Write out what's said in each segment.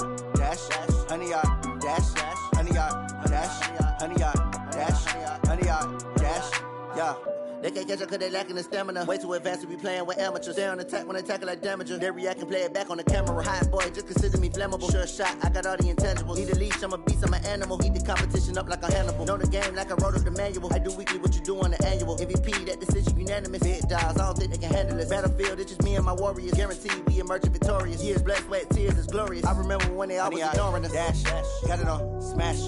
100-yard dash, 100-yard dash, 100-yard dash, 100-yard dash, 100-yard dash, yeah. They can't catch up cause they lacking the stamina. Way too advanced to be playing with amateurs. Stay on attack when they tackle like damager. They react and play it back on the camera. Hot boy, just consider me flammable. Sure shot, I got all the intangibles. Need a leash, I'm a beast, I'm an animal. Heat the competition up like a Hannibal. Know the game like I wrote up the manual. I do weekly what you do on the annual. MVP, that decision unanimous. Big dogs, I don't think they can handle it. Battlefield, it's just me and my warriors. Guaranteed we emerge victorious. Years, blood, sweat, tears, it's glorious. I remember when they always ignoring us. Dash, got it on, smash,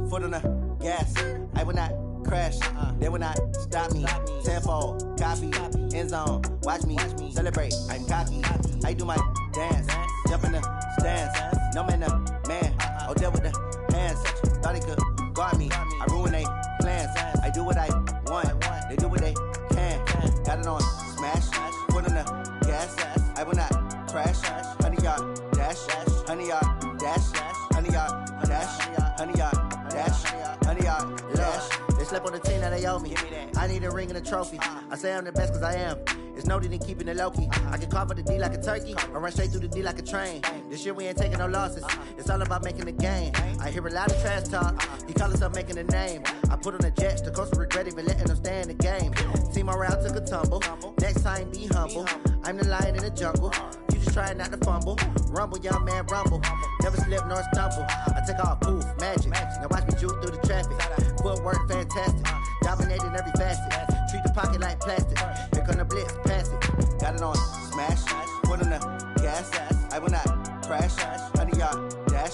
foot on the gas. I will not crash, they will not stop me. Tenfold, copy, end zone, watch me celebrate. I'm cocky, I do my dance, jump in the stands. No man, man, oh there with the hands. Thought he could guard me, I ruin they plans. I do what I want, they do what they can. Got it on smash, foot on the gas. I will not crash. 100-yard dash, 100-yard dash, 100-yard dash, 100-yard dash, 100-yard dash. They slept on the team that they owe me. I need a ring and a trophy. I say I'm the best cause I am. It's noted in keeping it low-key. I can carve up the D like a turkey or run straight through the D like a train. This year we ain't taking no losses. It's all about making the game. I hear a lot of trash talk. He call himself making a name. I put on the Jets. The coach will regret even letting them stay in the game. Team morale took a tumble. Next time be humble. I'm the lion in the jungle. You just try not to fumble. Rumble, young man, rumble. Never slip nor stumble. I take off, poof, magic. Now watch me juke through the traffic. Footwork fantastic. Dominating every facet. Treat the pocket like plastic. Here come the blitz, pass it. Got it on smash. Foot on the gas. I will not crash. 100-yard dash.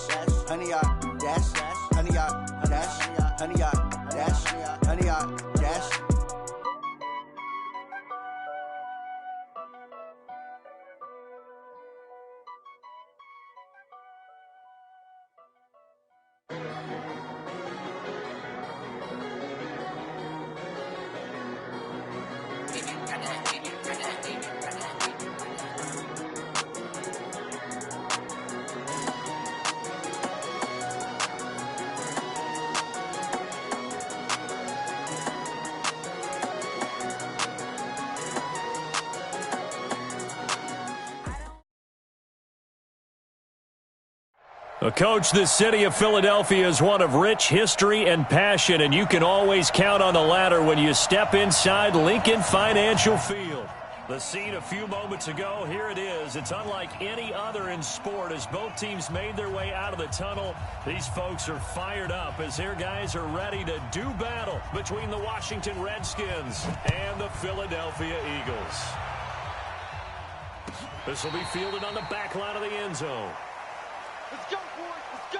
100-yard dash. 100-yard dash. 100-yard dash. 100-yard dash. Coach, the city of Philadelphia is one of rich history and passion, and you can always count on the ladder when you step inside Lincoln Financial Field. The scene a few moments ago, here it is. It's unlike any other in sport as both teams made their way out of the tunnel. These folks are fired up as their guys are ready to do battle between the Washington Redskins and the Philadelphia Eagles. This will be fielded on the back line of the end zone. Let's go, boys. Let's go.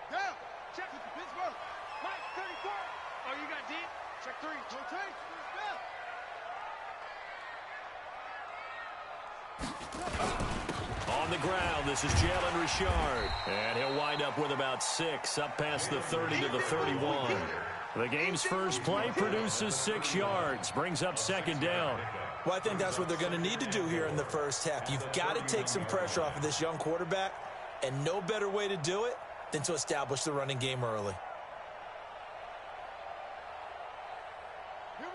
Down. Check with the Pittsburgh. Mike, 34. Oh, you got deep? Check 3. Rotate. On the ground, this is Jalen Richard. And he'll wind up with about 6, up past the 30 to the 31. The game's first play produces 6 yards, brings up second down. Well, I think that's what they're going to need to do here in the first half. You've got to take some pressure off of this young quarterback, and no better way to do it than to establish the running game early.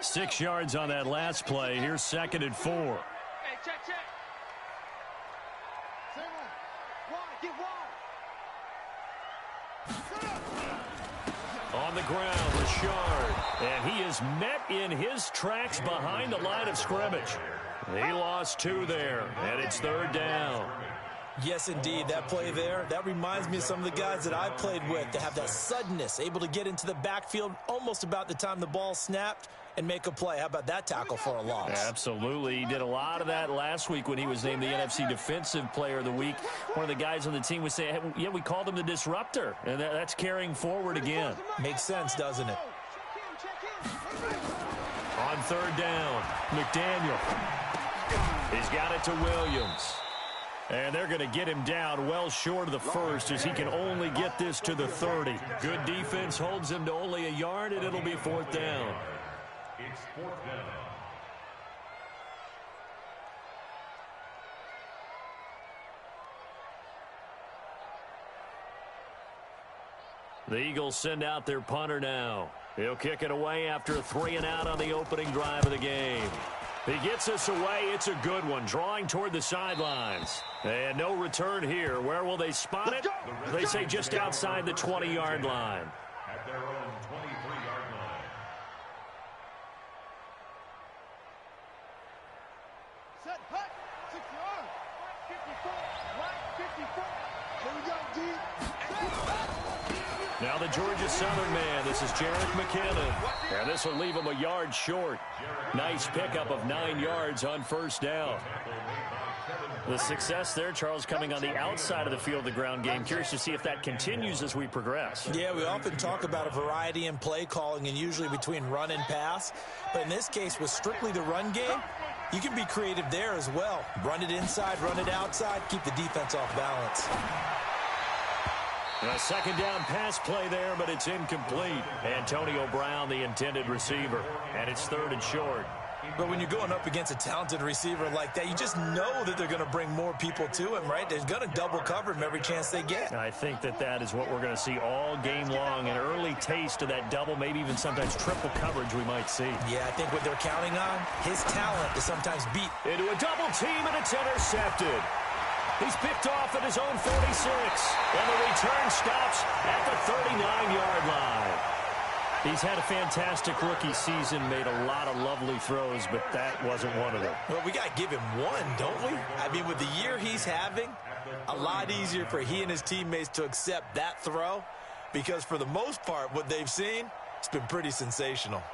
6 yards on that last play. Here's 2nd and 4. Hey, check. Same one. Get wide. On the ground, Richard. And he is met in his tracks behind the line of scrimmage. He lost 2 there, and it's 3rd down. Yes, indeed. That play there, that reminds me of some of the guys that I played with that have that suddenness, able to get into the backfield almost about the time the ball snapped and make a play. How about that tackle for a loss? Absolutely. He did a lot of that last week when he was named the NFC Defensive Player of the Week. One of the guys on the team would say, hey, yeah, we called him the disruptor, and that's carrying forward again. Makes sense, doesn't it? On 3rd down, McDaniel. He's got it to Williams. And they're going to get him down well short of the first as he can only get this to the 30. Good defense holds him to only a yard, and it'll be 4th down. It's 4th down. The Eagles send out their punter now. He'll kick it away after a 3-and-out on the opening drive of the game. He gets us away. It's a good one, drawing toward the sidelines. And no return here. Where will they spot it? They say just outside the 20-yard line. At their own 23-yard line. Set, hut, 6 yards. 54. Here we go, D. Now the Georgia Southern man. This is Jerick McKinnon. And this will leave him a yard short. Nice pickup of 9 yards on first down. The success there, Charles, coming on the outside of the field, the ground game. Curious to see if that continues as we progress. Yeah, we often talk about a variety in play calling and usually between run and pass. But in this case, with strictly the run game, you can be creative there as well. Run it inside, run it outside, keep the defense off balance. A second down pass play there, but it's incomplete. Antonio Brown, the intended receiver, and it's 3rd and short. But when you're going up against a talented receiver like that, you just know that they're going to bring more people to him, right? They're going to double cover him every chance they get. I think that is what we're going to see all game long, an early taste of that double, maybe even sometimes triple coverage we might see. Yeah, I think what they're counting on, his talent to sometimes beat. Into a double team, and it's intercepted. He's picked off at his own 46, and the return stops at the 39-yard line. He's had a fantastic rookie season, made a lot of lovely throws, but that wasn't one of them. Well, we got to give him one, don't we? I mean, with the year he's having, a lot easier for he and his teammates to accept that throw, because for the most part, what they've seen, it's been pretty sensational.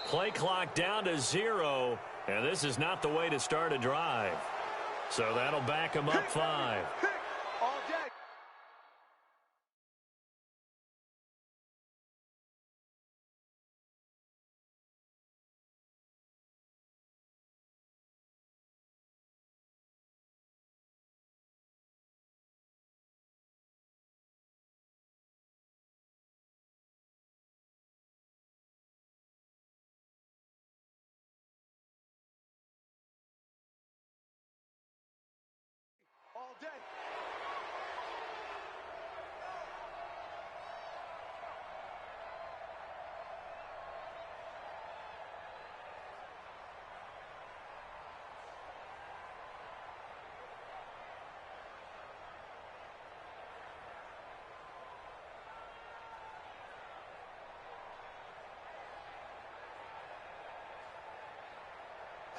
Play clock down to 0, and this is not the way to start a drive. So that'll back him up 5. All day. All day.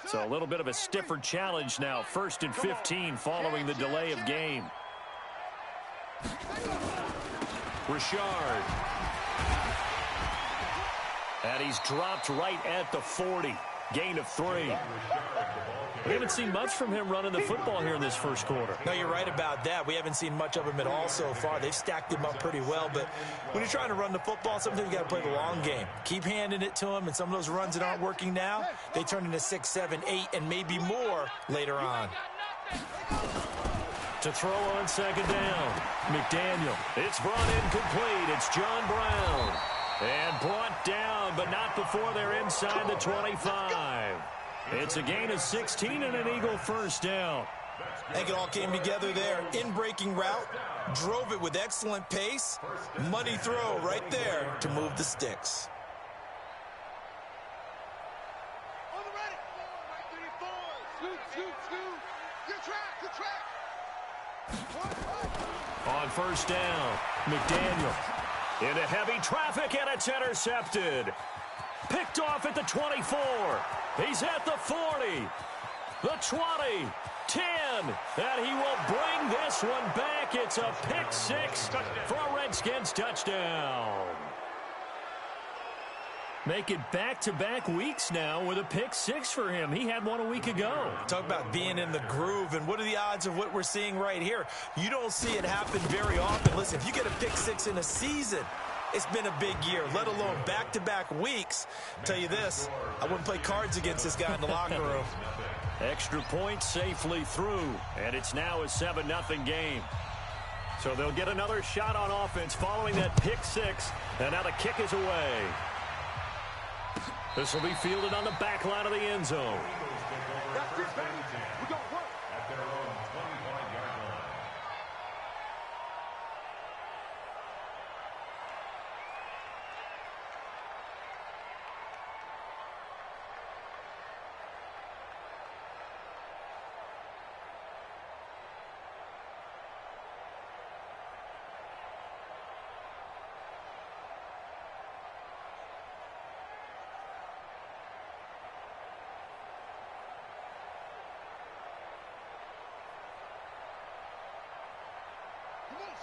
So a little bit of a stiffer challenge now. 1st and 15 following the delay of game. Richard. And he's dropped right at the 40. Gain of 3. We haven't seen much from him running the football here in this first quarter. No, you're right about that. We haven't seen much of him at all so far. They've stacked him up pretty well, but when you're trying to run the football, sometimes you got to play the long game. Keep handing it to him, and some of those runs that aren't working now, they turn into 6, 7, 8, and maybe more later on. To throw on second down, McDaniel. It's brought in complete. It's John Brown. And brought down, but not before they're inside the 25. It's a gain of 16 and an Eagle first down. I think it all came together there. In-breaking route, drove it with excellent pace. Money throw right there to move the sticks. On the ready. Right 34. Scoot. Good track. On first down, McDaniel. Into heavy traffic, and it's intercepted. Picked off at the 24. He's at the 40, the 20, 10, and he will bring this one back. It's a pick 6 for a Redskins touchdown. Make it back-to-back weeks now with a pick 6 for him. He had one a week ago. Talk about being in the groove, and what are the odds of what we're seeing right here? You don't see it happen very often. Listen, if you get a pick 6 in a season, It's been a big year, let alone back-to-back weeks. Tell you this, I wouldn't play cards against this guy in the locker room. Extra point safely through, and it's now a 7-0 game. So they'll get another shot on offense following that pick six, and now the kick is away. This will be fielded on the back line of the end zone. That's it, baby. We got work. At their own 25-yard line.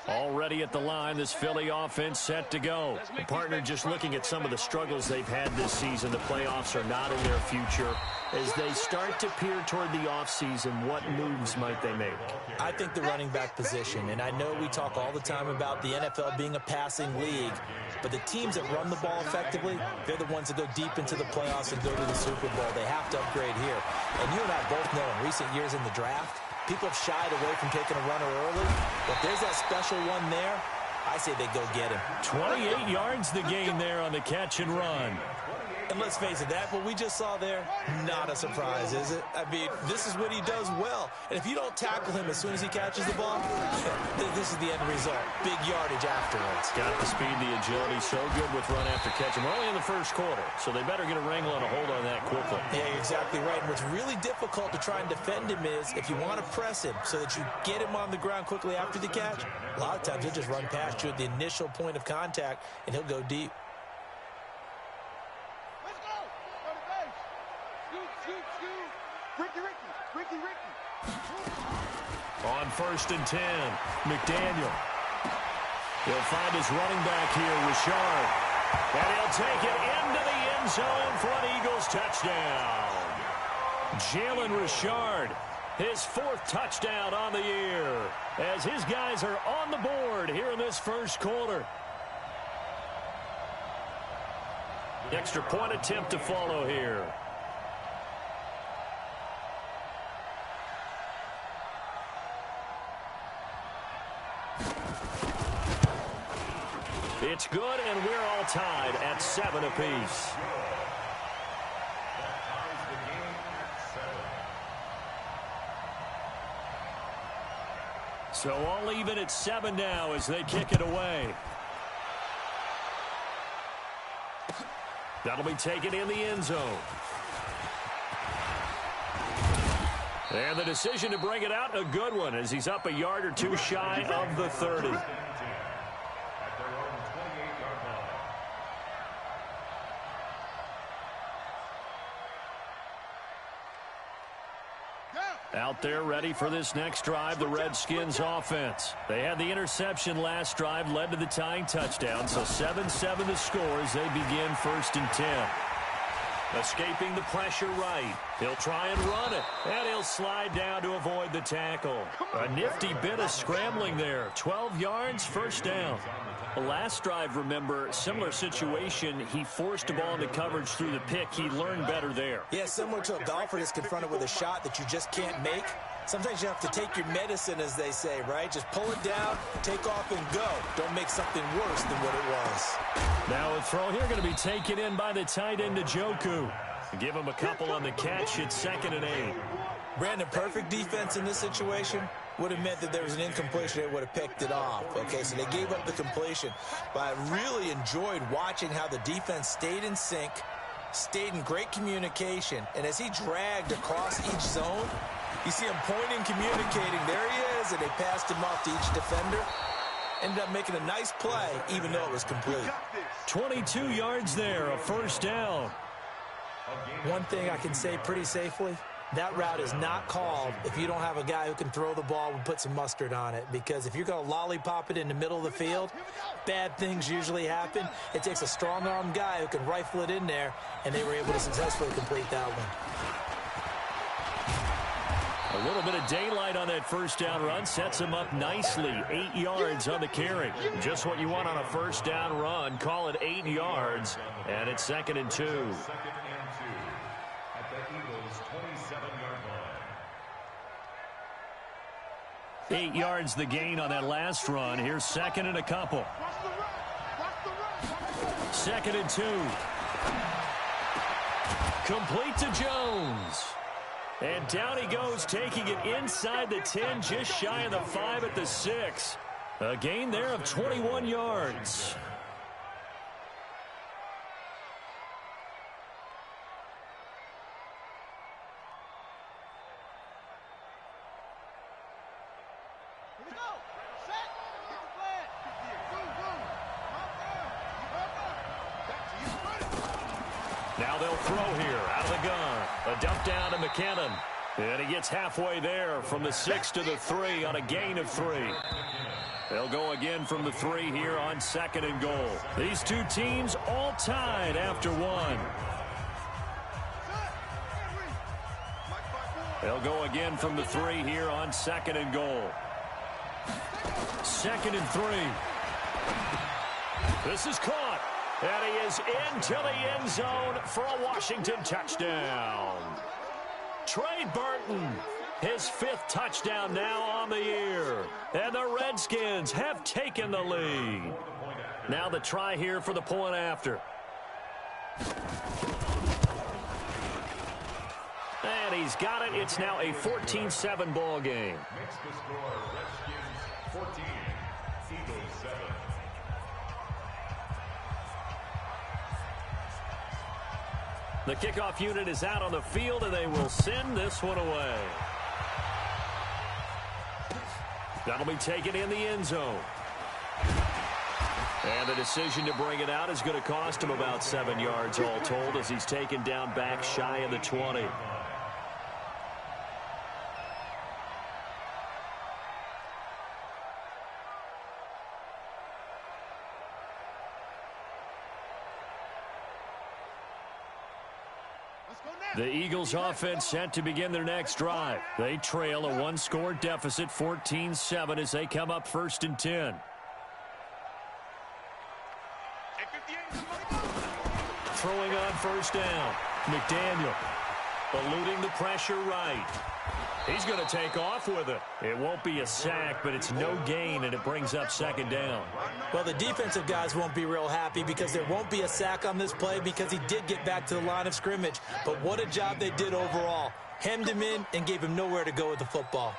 Already at the line, this Philly offense set to go. The partner just looking at some of the struggles they've had this season. The playoffs are not in their future. As they start to peer toward the offseason, what moves might they make? I think the running back position, and I know we talk all the time about the NFL being a passing league, but the teams that run the ball effectively, they're the ones that go deep into the playoffs and go to the Super Bowl. They have to upgrade here. And you and I both know in recent years in the draft, people have shied away from taking a runner early. But there's that special one there. I say they go get him. 28 yards the gain there on the catch and run. And let's face it, that what we just saw there, not a surprise, is it? I mean, this is what he does well. And if you don't tackle him as soon as he catches the ball, this is the end result. Big yardage afterwards. Got the speed, the agility, so good with run after catch. And we're only in the first quarter, so they better get a wrangle and a hold on that quickly. Yeah, you're exactly right. And what's really difficult to try and defend him is if you want to press him so that you get him on the ground quickly after the catch, a lot of times he'll just run past you at the initial point of contact, and he'll go deep. On 1st and 10, McDaniel. He'll find his running back here, Richard. And he'll take it into the end zone for an Eagles touchdown. Jalen Richard, his 4th touchdown on the year, as his guys are on the board here in this first quarter. Extra point attempt to follow here. It's good, and we're all tied at 7 apiece. So all even at 7 now as they kick it away. That'll be taken in the end zone. And the decision to bring it out, a good one, as he's up a yard or two shy of the 30. Out there ready for this next drive, the Redskins offense. They had the interception last drive, led to the tying touchdown, so 7-7 the score as they begin 1st and 10. Escaping the pressure right. He'll try and run it, and he'll slide down to avoid the tackle. A nifty bit of scrambling there. 12 yards, 1st down. The last drive, remember, similar situation. He forced a ball into coverage through the pick. He learned better there. Yeah, similar to a golfer that's confronted with a shot that you just can't make. Sometimes you have to take your medicine, as they say, right? Just pull it down, take off, and go. Don't make something worse than what it was. Now a throw here going to be taken in by the tight end, Njoku. Give him a couple on the catch. It's 2nd and 8. Brandon, perfect defense in this situation would have meant that there was an incompletion. They would have picked it off. Okay, so they gave up the completion. But I really enjoyed watching how the defense stayed in sync, stayed in great communication, and as he dragged across each zone, you see him pointing, communicating. There he is, and they passed him off to each defender. Ended up making a nice play, even though it was complete. 22 yards there, a 1st down. One thing I can say pretty safely, that route is not called if you don't have a guy who can throw the ball and put some mustard on it. Because if you're going to lollipop it in the middle of the field, bad things usually happen. It takes a strong-armed guy who can rifle it in there, and they were able to successfully complete that one. A little bit of daylight on that first down run sets him up nicely. 8 yards on the carry. Just what you want on a first down run. Call it 8 yards, and it's 2nd and 2. 2nd and 2 at the Eagles' 27-yard line. 8 yards the gain on that last run. Here's 2nd and a couple. 2nd and 2. Complete to Jones. And down he goes, taking it inside the 10, just shy of the 5 at the 6. A gain there of 21 yards. Now they'll throw here out of the gun. A dump down to McKinnon. And he gets halfway there from the 6 to the 3 on a gain of 3. They'll go again from the 3 here on 2nd and goal. These two teams all tied after 1. They'll go again from the 3 here on 2nd and goal. 2nd and 3. This is caught. And he is into the end zone for a Washington touchdown. Trey Burton, his 5th touchdown now on the year. And the Redskins have taken the lead. Now the try here for the point after. And he's got it. It's now a 14-7 ball game. Makes the score Redskins 14, Eagles 7. The kickoff unit is out on the field, and they will send this one away. That'll be taken in the end zone. And the decision to bring it out is going to cost him about 7 yards all told as he's taken down back shy of the 20. The Eagles offense set to begin their next drive. They trail a 1-score deficit, 14-7, as they come up 1st and 10. Throwing on 1st down. McDaniel eluding the pressure right. He's going to take off with it. It won't be a sack, but it's no gain, and it brings up 2nd down. Well, the defensive guys won't be real happy because there won't be a sack on this play because he did get back to the line of scrimmage. But what a job they did overall. Hemmed him in and gave him nowhere to go with the football.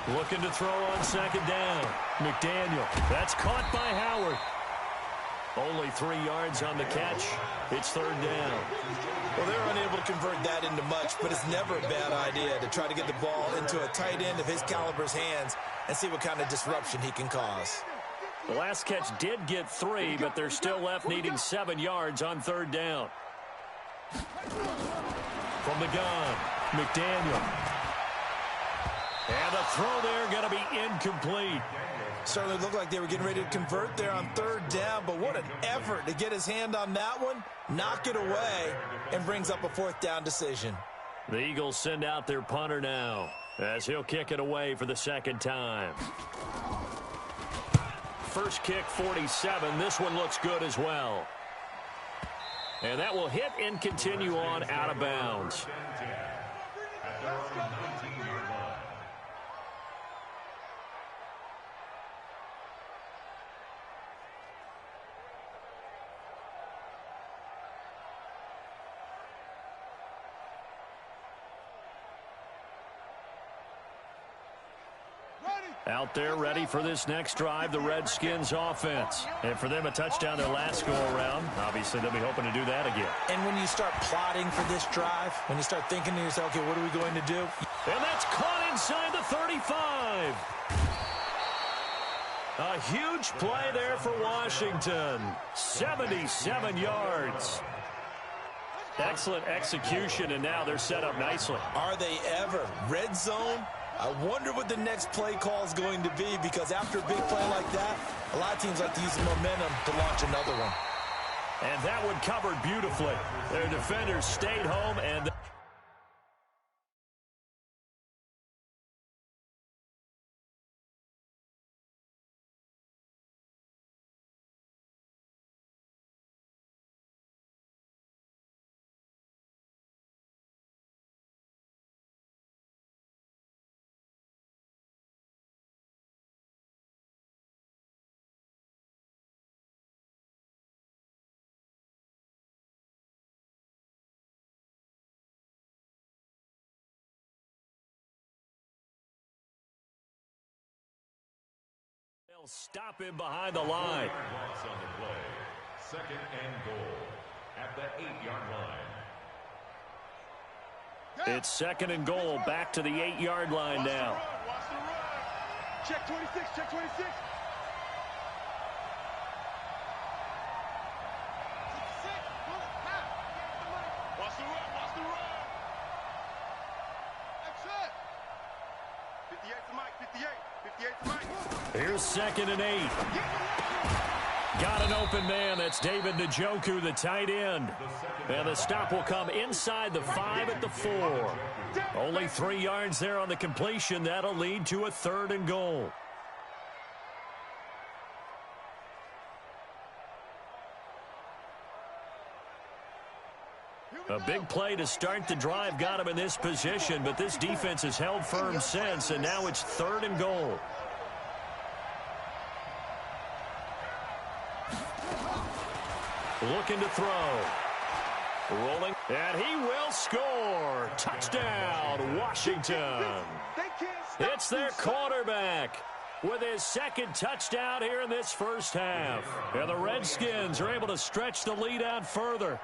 Looking to throw on 2nd down. McDaniel. That's caught by Howard. Only 3 yards on the catch. It's 3rd down. Well, they're unable to convert that into much, but it's never a bad idea to try to get the ball into a tight end of his caliber's hands and see what kind of disruption he can cause. The last catch did get 3, but they're still left needing 7 yards on 3rd down. From the gun, McDaniel. And the throw there going to be incomplete. Certainly looked like they were getting ready to convert there on 3rd down, but what an effort to get his hand on that one, knock it away, and brings up a 4th down decision. The Eagles send out their punter now as he'll kick it away for the 2nd time. First kick, 47. This one looks good as well. And that will hit and continue on out of bounds. At their own 19-yard line. Out there ready for this next drive, the Redskins offense. And for them, a touchdown their last go-around. Obviously, they'll be hoping to do that again. And when you start plotting for this drive, when you start thinking to yourself, okay, what are we going to do? And that's caught inside the 35. A huge play there for Washington. 77 yards. Excellent execution, and now they're set up nicely. Are they ever? Red zone? I wonder what the next play call is going to be, because after a big play like that, a lot of teams like to use the momentum to launch another one. And that one covered beautifully. Their defenders stayed home, and They'll stop him behind the line. Loss on the play. Second and goal at the 8-yard line. It's second and goal, back to the 8-yard line now. Watch the run. Check 26, check 26. Watch the run, watch the run. That's it. 58 to Mike, 58. 58 to Mike. Here's second and 8. Got an open man. That's David Njoku, the tight end. And the stop will come inside the 5 at the 4. Only 3 yards there on the completion. That'll lead to a third and goal. A big play to start the drive got him in this position, but this defense has held firm since, and now it's third and goal. Looking to throw. Rolling, and he will score. Touchdown, Washington. It's their quarterback with his second touchdown here in this first half. And the Redskins are able to stretch the lead out further.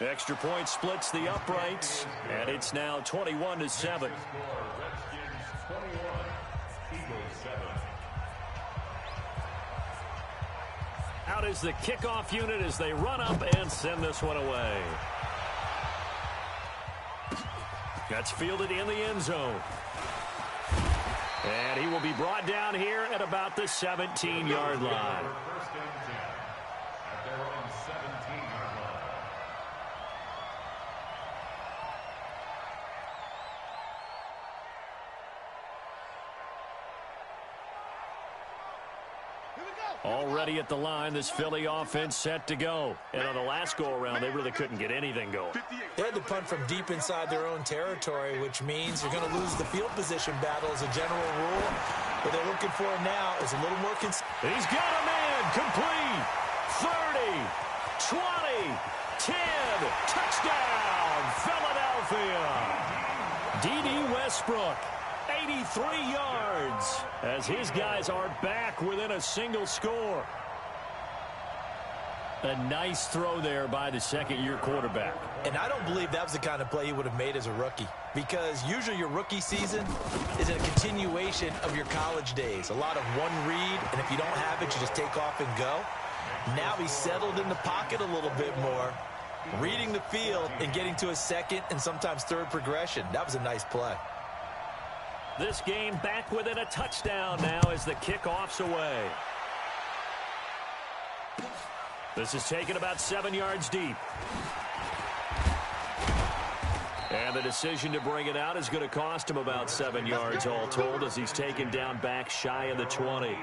Extra point splits the uprights, and it's now 21-7. Redskins 21, Eagles 7. Out is the kickoff unit as they run up and send this one away. That's fielded in the end zone. And he will be brought down here at about the 17-yard line. First and 10 at their own 17-yard line. Already at the line, this Philly offense set to go. And on the last go-around, they really couldn't get anything going. They had to punt from deep inside their own territory, which means you're going to lose the field position battle as a general rule. What they're looking for now is a little more consistent. He's got a man, complete, 30, 20, 10, touchdown, Philadelphia. D.D. Westbrook, 83 yards, as his guys are back within a single score. A nice throw there by the second-year quarterback. And I don't believe that was the kind of play he would have made as a rookie, because usually your rookie season is a continuation of your college days. A lot of one read, and if you don't have it, you just take off and go. Now he's settled in the pocket a little bit more, reading the field and getting to a second and sometimes third progression. That was a nice play. This game back within a touchdown now as the kickoff's away. This is taken about 7 yards deep. And the decision to bring it out is going to cost him about 7 yards all told as he's taken down back shy of the 20.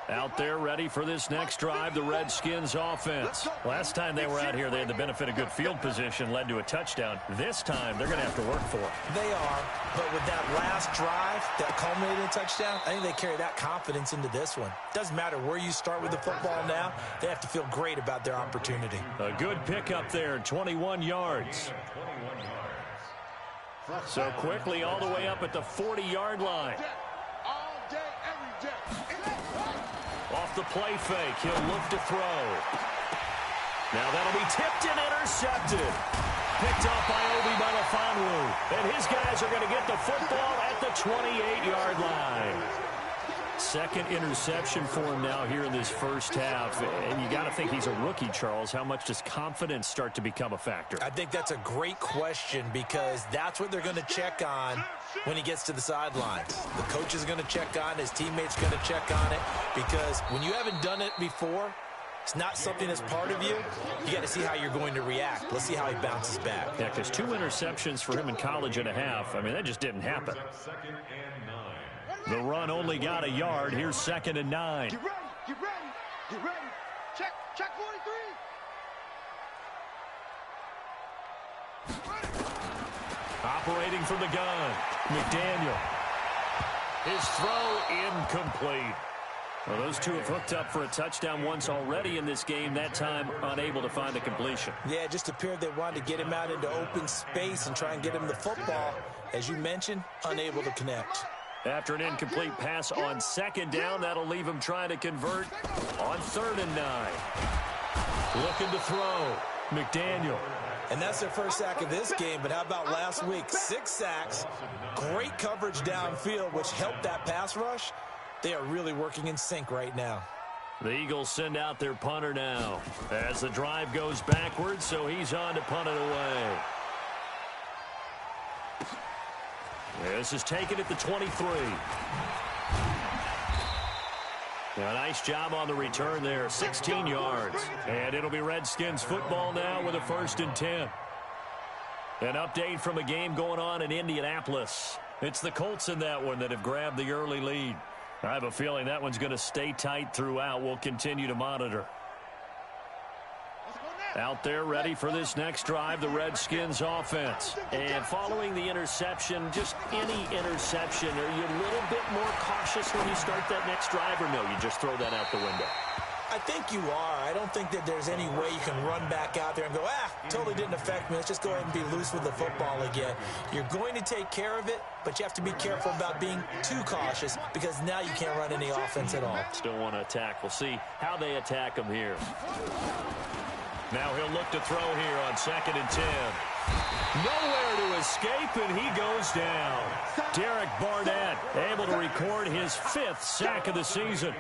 Out there ready for this next drive, the Redskins offense. Last time they were out here, they had the benefit of good field position, led to a touchdown. This time, they're going to have to work for it. They are, but with that last drive that culminated in a touchdown, I think they carry that confidence into this one. Doesn't matter where you start with the football now, they have to feel great about their opportunity. A good pickup there, 21 yards. So quickly all the way up at the 40-yard line. All day, every day. Off the play fake, he'll look to throw. Now that'll be tipped and intercepted. Picked off by Obi Melifonwu. And his guys are going to get the football at the 28-yard line. Second interception for him now here in this first half. And you got to think he's a rookie, Charles. How much does confidence start to become a factor? I think that's a great question because that's what they're going to check on when he gets to the sidelines. The coach is going to check on it. His teammates are going to check on it because when you haven't done it before, it's not something that's part of you. You got to see how you're going to react. Let's see how he bounces back. Yeah, because 2 interceptions for him in college and a half. I mean, that just didn't happen. Second and 9. The run only got a yard. Here's second and 9. Get ready, get ready, get ready. Check 43. operating from the gun. McDaniel. His throw incomplete. Well, those two have hooked up for a touchdown once already in this game, that time unable to find the completion. Yeah, it just appeared they wanted to get him out into open space and try and get him the football. As you mentioned, unable to connect. After an incomplete pass on second down, that'll leave him trying to convert on 3rd and 9. Looking to throw. McDaniel. And that's their first sack of this game, but how about last week? 6 sacks, great coverage downfield, which helped that pass rush. They are really working in sync right now. The Eagles send out their punter now as the drive goes backwards, so he's on to punt it away. This is taken at the 23. A nice job on the return there, 16 yards. And it'll be Redskins football now with a 1st and 10. An update from a game going on in Indianapolis. It's the Colts in that one that have grabbed the early lead. I have a feeling that one's going to stay tight throughout. We'll continue to monitor. Out there ready for this next drive, the Redskins offense. And following the interception, just any interception, are you a little bit more cautious when you start that next drive, or no, you just throw that out the window? I think you are. I don't think that there's any way you can run back out there and go, totally didn't affect me. Let's just go ahead and be loose with the football again. You're going to take care of it, but you have to be careful about being too cautious because now you can't run any offense at all. Still want to attack. We'll see how they attack him here. Now he'll look to throw here on 2nd and 10. Nowhere to escape, and he goes down. Derek Barnett able to record his 5th sack of the season.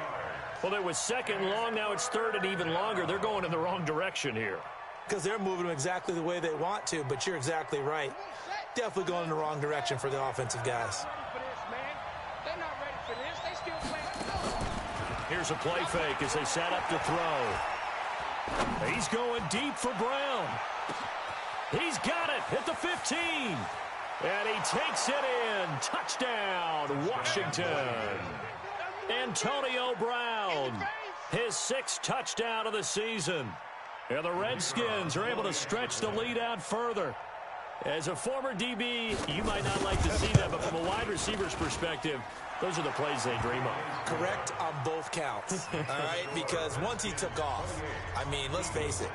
Well, it was 2nd and long. Now it's 3rd and even longer. They're going in the wrong direction here. Because they're moving them exactly the way they want to, but you're exactly right. Definitely going in the wrong direction for the offensive guys. Here's a play fake as they set up to throw. He's going deep for Brown. He's got it at the 15. And he takes it in. Touchdown, Washington. Antonio Brown, his 6th touchdown of the season. And the Redskins are able to stretch the lead out further. As a former DB, you might not like to see that, but from a wide receiver's perspective, those are the plays they dream of. Correct on both counts, all right? Because once he took off, I mean, let's face it,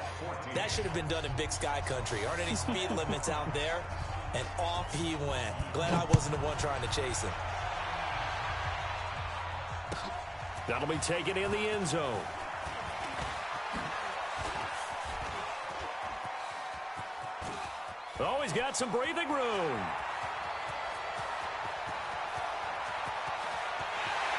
that should have been done in Big Sky Country. Aren't any speed limits out there? And off he went. Glad I wasn't the one trying to chase him. That'll be taken in the end zone. Oh, he's got some breathing room.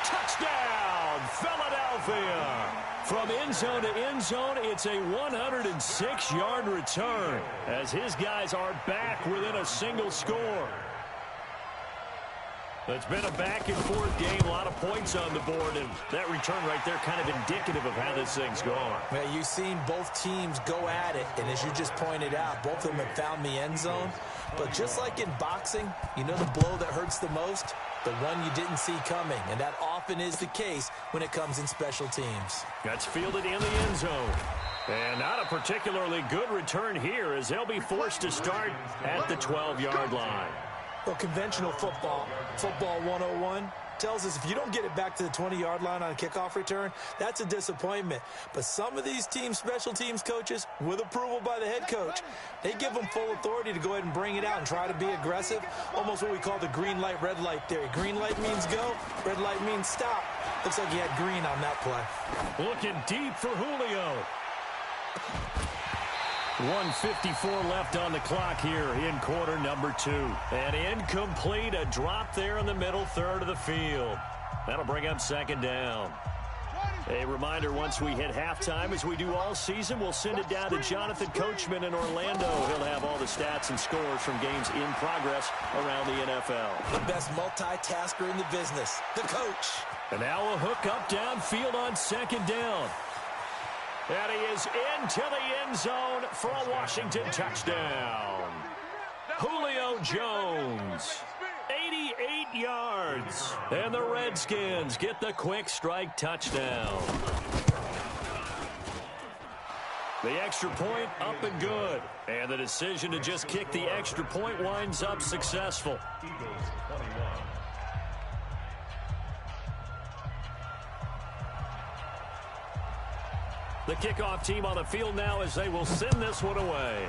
Touchdown, Philadelphia. From end zone to end zone, it's a 106-yard return as his guys are back within a single score. It's been a back-and-forth game, a lot of points on the board, and that return right there kind of indicative of how this thing's going. Man, you've seen both teams go at it, and as you just pointed out, both of them have found the end zone. But just like in boxing, you know the blow that hurts the most? The one you didn't see coming, and that often is the case when it comes in special teams. That's fielded in the end zone. And not a particularly good return here as they'll be forced to start at the 12-yard line. Well, conventional football 101, tells us if you don't get it back to the 20-yard line on a kickoff return, that's a disappointment. But some of these teams, special teams coaches, with approval by the head coach, they give them full authority to go ahead and bring it out and try to be aggressive, almost what we call the green light, red light theory. Green light means go, red light means stop. Looks like he had green on that play. Looking deep for Julio. 1:54 left on the clock here in quarter number 2. And incomplete, a drop there in the middle third of the field. That'll bring up 2nd down. A reminder, once we hit halftime, as we do all season, we'll send it down to Jonathan Coachman in Orlando. He'll have all the stats and scores from games in progress around the NFL. The best multitasker in the business, the coach. And now a hook up downfield on 2nd down. And he is into the end zone for a Washington touchdown. Julio Jones, 88 yards. And the Redskins get the quick strike touchdown. The extra point up and good. And the decision to just kick the extra point winds up successful. Eagles 21. The kickoff team on the field now as they will send this one away.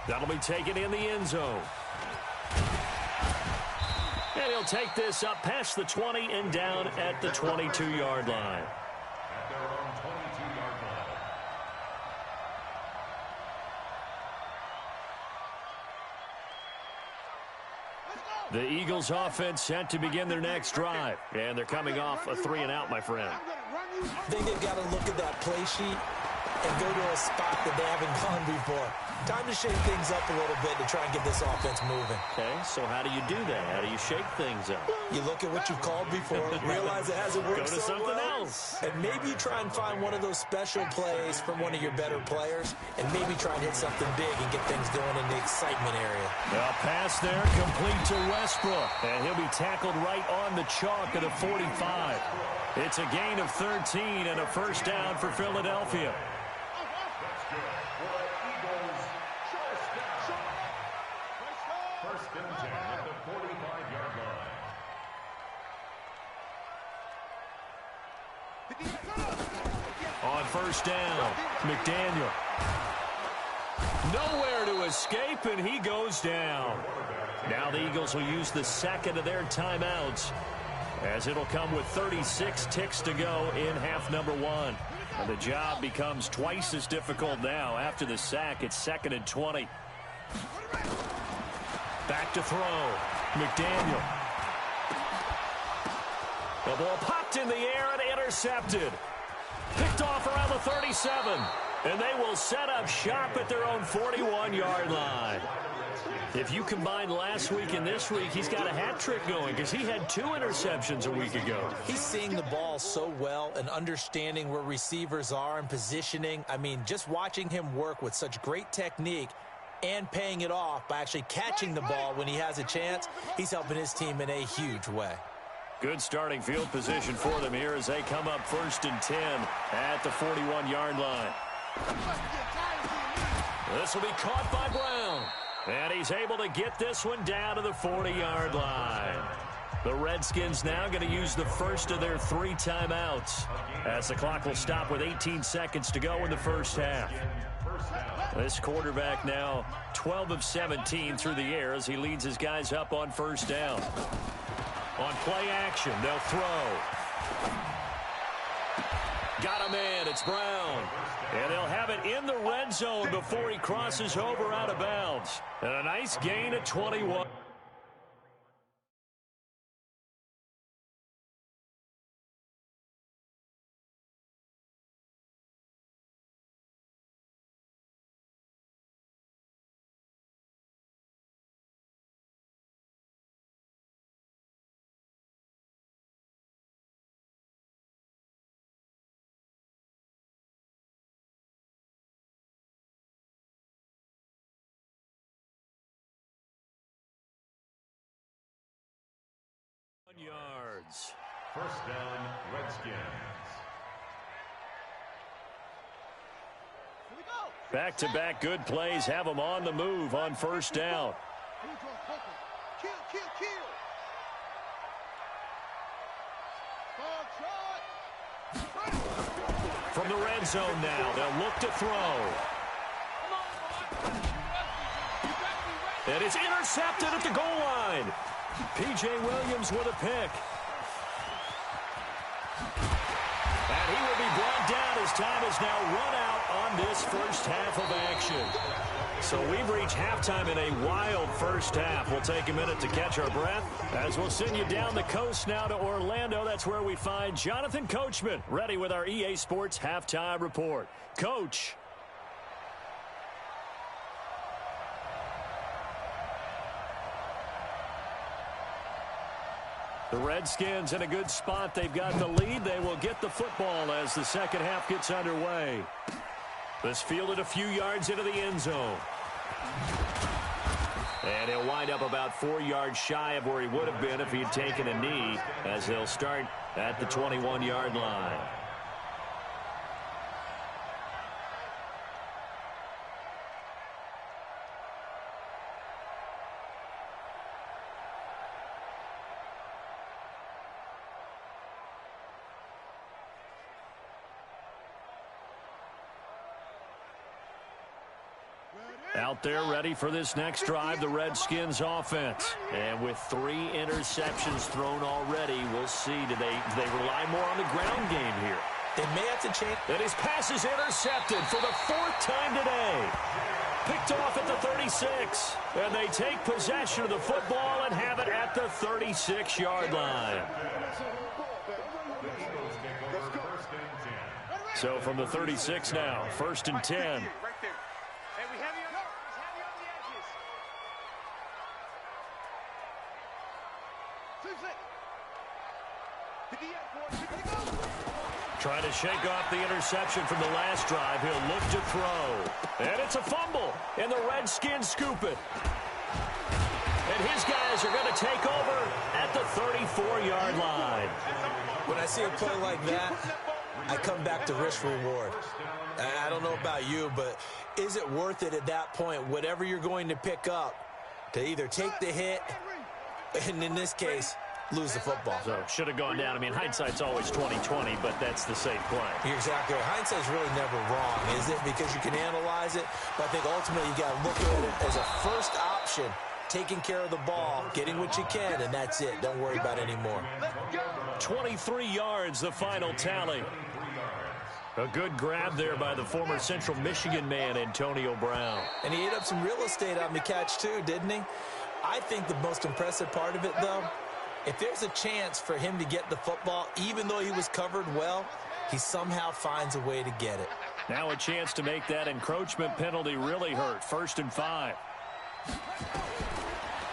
That'll be taken in the end zone. And he'll take this up past the 20 and down at the 22-yard line. At their own 22-yard line. The Eagles offense set to begin their next drive. And they're coming off a 3-and-out, my friend. I think they've got to look at that play sheet and go to a spot that they haven't gone before. Time to shake things up a little bit to try and get this offense moving. Okay, so how do you do that? How do you shake things up? You look at what you've called before, realize it hasn't worked Go to so something well, else. and maybe you try and find one of those special plays from one of your better players, and maybe try and hit something big and get things going in the excitement area. A pass there, complete to Westbrook, and he'll be tackled right on the chalk at the 45. It's a gain of 13 and a first down for Philadelphia. That's good. For the Eagles, first and 10 at the 45-yard line. On first down, McDaniel. Nowhere to escape, and he goes down. Now the Eagles will use the second of their timeouts, as it'll come with 36 ticks to go in half number one. And the job becomes twice as difficult now. After the sack, it's 2nd and 20. Back to throw. McDaniel. The ball popped in the air and intercepted. Picked off around the 37. And they will set up shop at their own 41-yard line. If you combine last week and this week, he's got a hat trick going because he had 2 interceptions a week ago. He's seeing the ball so well and understanding where receivers are and positioning. I mean, just watching him work with such great technique and paying it off by actually catching the ball when he has a chance, he's helping his team in a huge way. Good starting field position for them here as they come up 1st and 10 at the 41-yard line. This will be caught by Brown. And he's able to get this one down to the 40-yard line. The Redskins now going to use the first of their 3 timeouts, as the clock will stop with 18 seconds to go in the first half. This quarterback now 12 of 17 through the air as he leads his guys up on first down. On play action, they'll throw. Got a man, it's Brown. And they'll have it in the red zone before he crosses over out of bounds. And a nice gain at 21. Yards. First down, Redskins. Back-to-back good plays have them on the move on first down. From the red zone now, they'll look to throw. And it's intercepted at the goal line. P.J. Williams with a pick. And he will be brought down as time is now run out on this first half of action. So we've reached halftime in a wild first half. We'll take a minute to catch our breath as we'll send you down the coast now to Orlando. That's where we find Jonathan Coachman ready with our EA Sports Halftime Report. Coach. The Redskins in a good spot. They've got the lead. They will get the football as the second half gets underway. This fielded a few yards into the end zone. And he'll wind up about 4 yards shy of where he would have been if he had taken a knee, as they'll start at the 21-yard line. Out there ready for this next drive, the Redskins offense. And with 3 interceptions thrown already, we'll see. Do they rely more on the ground game here? They may have to change. And his pass is intercepted for the 4th time today. Picked off at the 36. And they take possession of the football and have it at the 36-yard line. So from the 36 now, 1st and 10. Trying to shake off the interception from the last drive. He'll look to throw. And it's a fumble. And the Redskins scoop it. And his guys are going to take over at the 34-yard line. When I see a play like that, I come back to risk reward. I don't know about you, but is it worth it at that point, whatever you're going to pick up, to either take the hit, and in this case, lose the football? So should have gone down. I mean, hindsight's always 20/20, but that's the safe play. You're exactly right. Hindsight's really never wrong, is it? Because you can analyze it, but I think ultimately you got to look at it as a first option, taking care of the ball, getting what you can, and that's it. Don't worry about it anymore. 23 yards, the final tally. A good grab there by the former Central Michigan man, Antonio Brown. And he ate up some real estate on the catch, too, didn't he? I think the most impressive part of it, though, if there's a chance for him to get the football, even though he was covered well, he somehow finds a way to get it. Now a chance to make that encroachment penalty really hurt. 1st and 5.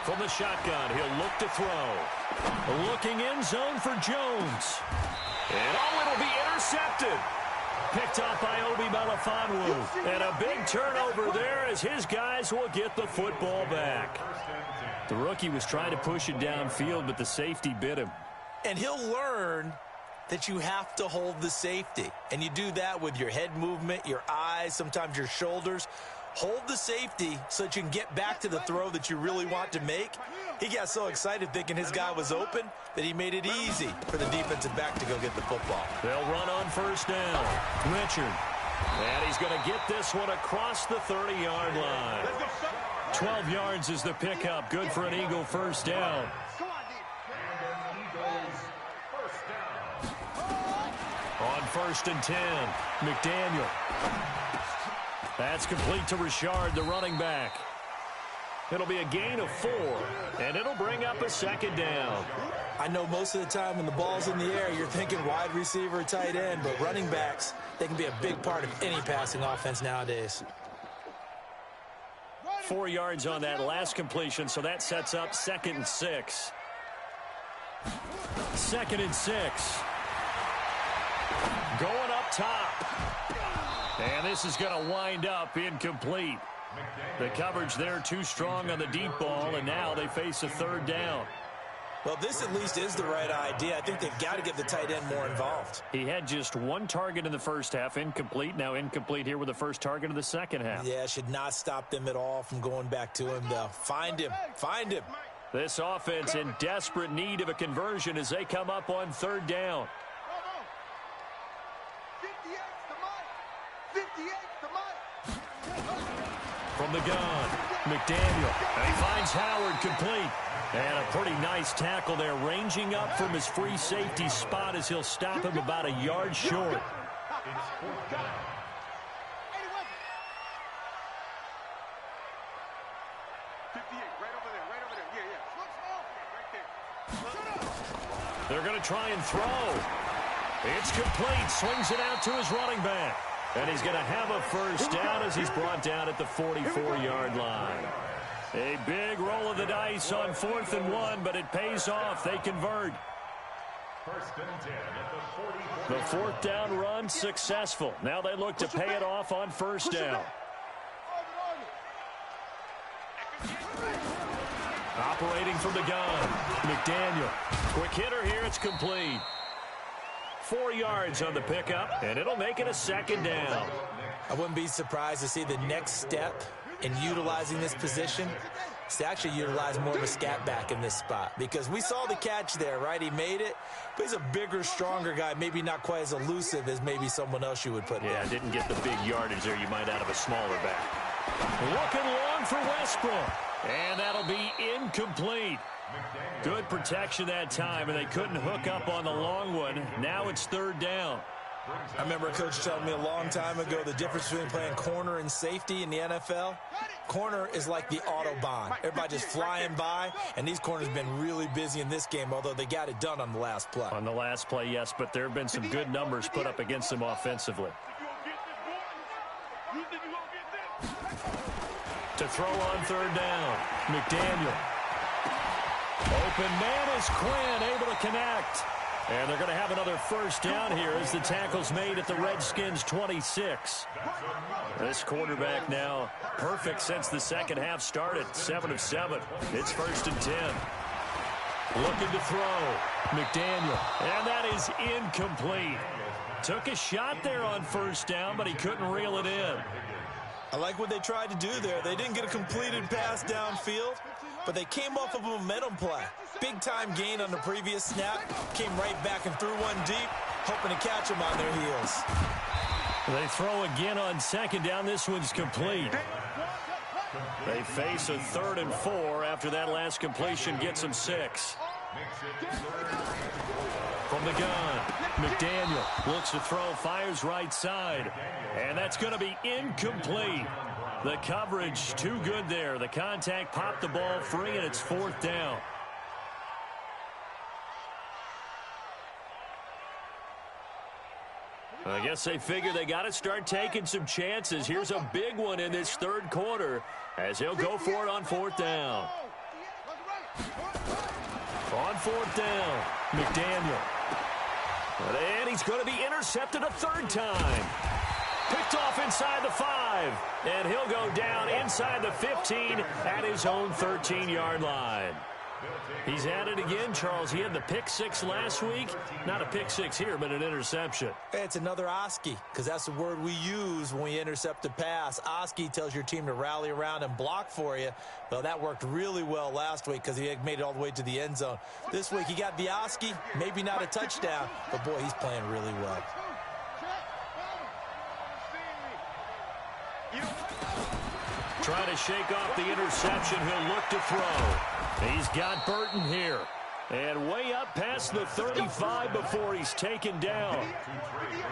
From the shotgun, he'll look to throw. Looking end zone for Jones. And it'll be intercepted. Picked off by Obi Melifonwu. And a big turnover there as his guys will get the football back. The rookie was trying to push it downfield, but the safety bit him. And he'll learn that you have to hold the safety. And you do that with your head movement, your eyes, sometimes your shoulders. Hold the safety so that you can get back to the throw that you really want to make. He got so excited thinking his guy was open that he made it easy for the defensive back to go get the football. They'll run on 1st down. Richard. And he's going to get this one across the 30-yard line. 12 yards is the pickup. Good for an Eagle 1st down. On 1st and 10, McDaniel. That's complete to Richard, the running back. It'll be a gain of 4, and it'll bring up a 2nd down. I know most of the time when the ball's in the air, you're thinking wide receiver, tight end, but running backs, they can be a big part of any passing offense nowadays. 4 yards on that last completion, so that sets up 2nd and 6. 2nd and 6. Going up top. And this is going to wind up incomplete. The coverage there too strong on the deep ball, and now they face a 3rd down. Well, this at least is the right idea. I think they've got to get the tight end more involved. He had just 1 target in the first half, incomplete. Now incomplete here with the first target of the second half. Yeah, should not stop them at all from going back to him, though. Find him. Find him. This offense in desperate need of a conversion as they come up on 3rd down. From the gun, McDaniel. And he finds Howard complete. And a pretty nice tackle there, ranging up from his free safety spot as he'll stop him about a yard short. They're going to try and throw. It's complete. Swings it out to his running back. And he's going to have a 1st down as he's brought down at the 44-yard line. A big roll of the dice on 4th and 1, but it pays off. They convert. 1st and 10 at the 44. The 4th down run successful. Now they look to pay it off on 1st down. Operating from the gun, McDaniel. Quick hitter here, it's complete. 4 yards on the pickup, and it'll make it a 2nd down. I wouldn't be surprised to see the next step in utilizing this position is to actually utilize more of a scat back in this spot. Because we saw the catch there, right? He made it, but he's a bigger, stronger guy, maybe not quite as elusive as maybe someone else you would put there. Yeah, didn't get the big yardage there you might out of a smaller back. Looking long for Westbrook. And that'll be incomplete. Good protection that time, and they couldn't hook up on the long one. Now it's third down. I remember a coach telling me a long time ago the difference between playing corner and safety in the NFL. Corner is like the Autobahn. Everybody just flying by, and these corners have been really busy in this game, although they got it done on the last play. On the last play, yes, but there have been some good numbers put up against them offensively. To throw on third down, McDaniel. Open man is Quinn, able to connect. And they're going to have another first down here as the tackle's made at the Redskins' 26. This quarterback now perfect since the second half started, 7 of 7. It's first and 10. Looking to throw, McDaniel. And that is incomplete. Took a shot there on first down, but he couldn't reel it in. I like what they tried to do there. They didn't get a completed pass downfield, but they came off of a momentum play. Big-time gain on the previous snap. Came right back and threw one deep, hoping to catch them on their heels. They throw again on second down. This one's complete. They face a 3rd and 4 after that last completion gets them 6. From the gun, McDaniel looks to throw, fires right side. And that's going to be incomplete. The coverage too good there. The contact popped the ball free, and it's 4th down. I guess they figure they got to start taking some chances. Here's a big one in this third quarter as he'll go for it on 4th down. On 4th down, McDaniel. And he's going to be intercepted a 3rd time. Picked off inside the 5. And he'll go down inside the 15 at his own 13-yard line. He's at it again, Charles. He had the pick 6 last week. Not a pick 6 here, but an interception. It's another Oski, because that's the word we use when we intercept a pass. Oski tells your team to rally around and block for you. Well, that worked really well last week because he had made it all the way to the end zone. This week he got the Oski, maybe not a touchdown, but boy, he's playing really well. Trying to shake off the interception. He'll look to throw. He's got Burton here. And way up past the 35 before he's taken down.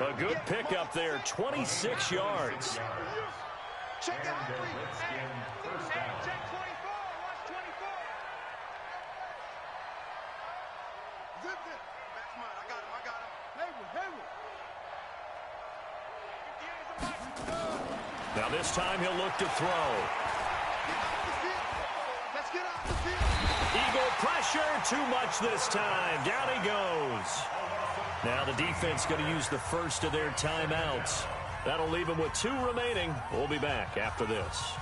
A good pickup there, 26 yards. Check out 3. Check 24. Watch 24. Zip it. That's mine. I got him. Hayward. Now this time he'll look to throw. Let's get out the field. Eagle pressure, too much this time. Down he goes. Now the defense going to use the first of their timeouts. That'll leave them with 2 remaining. We'll be back after this.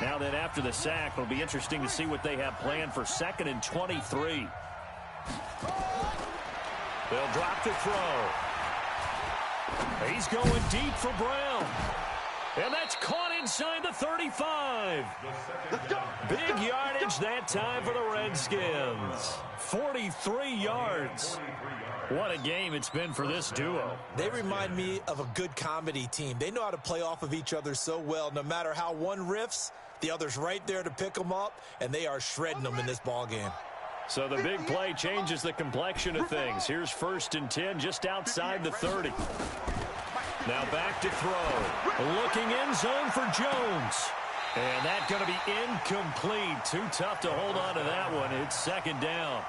Now then, after the sack, it'll be interesting to see what they have planned for 2nd and 23. They'll drop to throw. He's going deep for Brown. And that's caught inside the 35. Big yardage that time for the Redskins. 43 yards. What a game it's been for this duo. They remind me of a good comedy team. They know how to play off of each other so well. No matter how one riffs, the other's right there to pick them up, and they are shredding them in this ballgame. So the big play changes the complexion of things. Here's 1st and 10 just outside the 30. Now back to throw. Looking end zone for Jones. And that's going to be incomplete. Too tough to hold on to that one. It's 2nd down.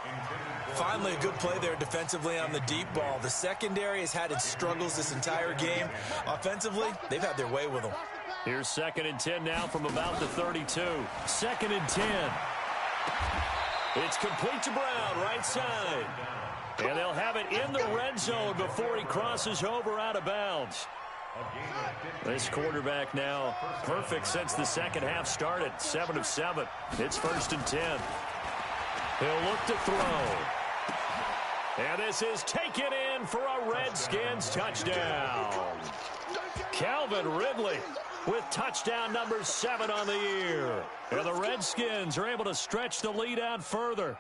Finally, a good play there defensively on the deep ball. The secondary has had its struggles this entire game. Offensively, they've had their way with them. Here's 2nd and 10 now from about the 32. 2nd and 10. It's complete to Brown, right side. And they'll have it in the red zone before he crosses over out of bounds. This quarterback now perfect since the second half started. 7 of 7. It's 1st and 10. He'll look to throw. And this is taken in for a Redskins touchdown. Calvin Ridley with touchdown number 7 on the year. And the Redskins are able to stretch the lead out further.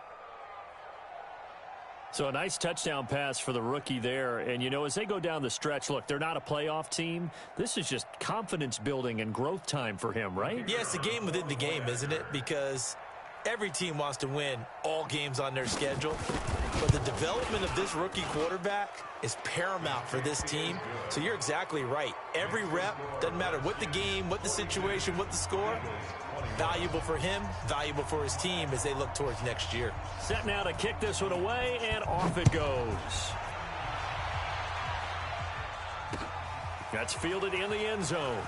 So a nice touchdown pass for the rookie there. And, you know, as they go down the stretch, look, they're not a playoff team. This is just confidence building and growth time for him, right? Yeah, it's a game within the game, isn't it? Because every team wants to win all games on their schedule. But the development of this rookie quarterback is paramount for this team. So you're exactly right. Every rep, doesn't matter what the game, what the situation, what the score, valuable for him, valuable for his team as they look towards next year. Set now to kick this one away, and off it goes. That's fielded in the end zone.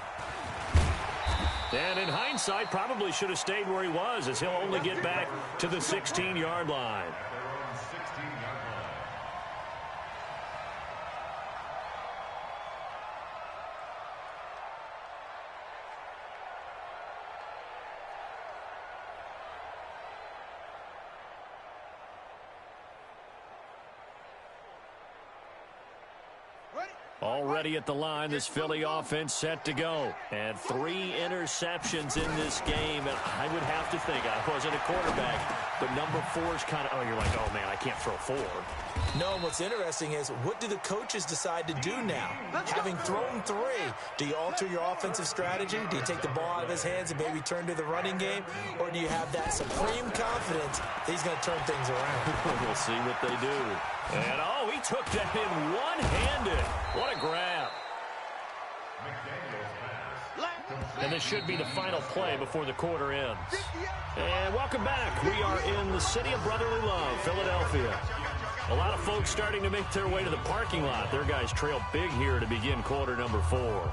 And in hindsight, probably should have stayed where he was, as he'll only get back to the 16-yard line. Already at the line, this Philly offense set to go. And 3 interceptions in this game. And I would have to think, I wasn't a quarterback, but number 4 is kind of, oh, you're like, oh, man, I can't throw 4. No, and what's interesting is, what do the coaches decide to do now? Having thrown 3, do you alter your offensive strategy? Do you take the ball out of his hands and maybe turn to the running game? Or do you have that supreme confidence that he's going to turn things around? We'll see what they do. And, oh, he took that in one-handed. What a grab. And this should be the final play before the quarter ends. And welcome back. We are in the city of brotherly love, Philadelphia. A lot of folks starting to make their way to the parking lot. Their guys trail big here to begin quarter number 4.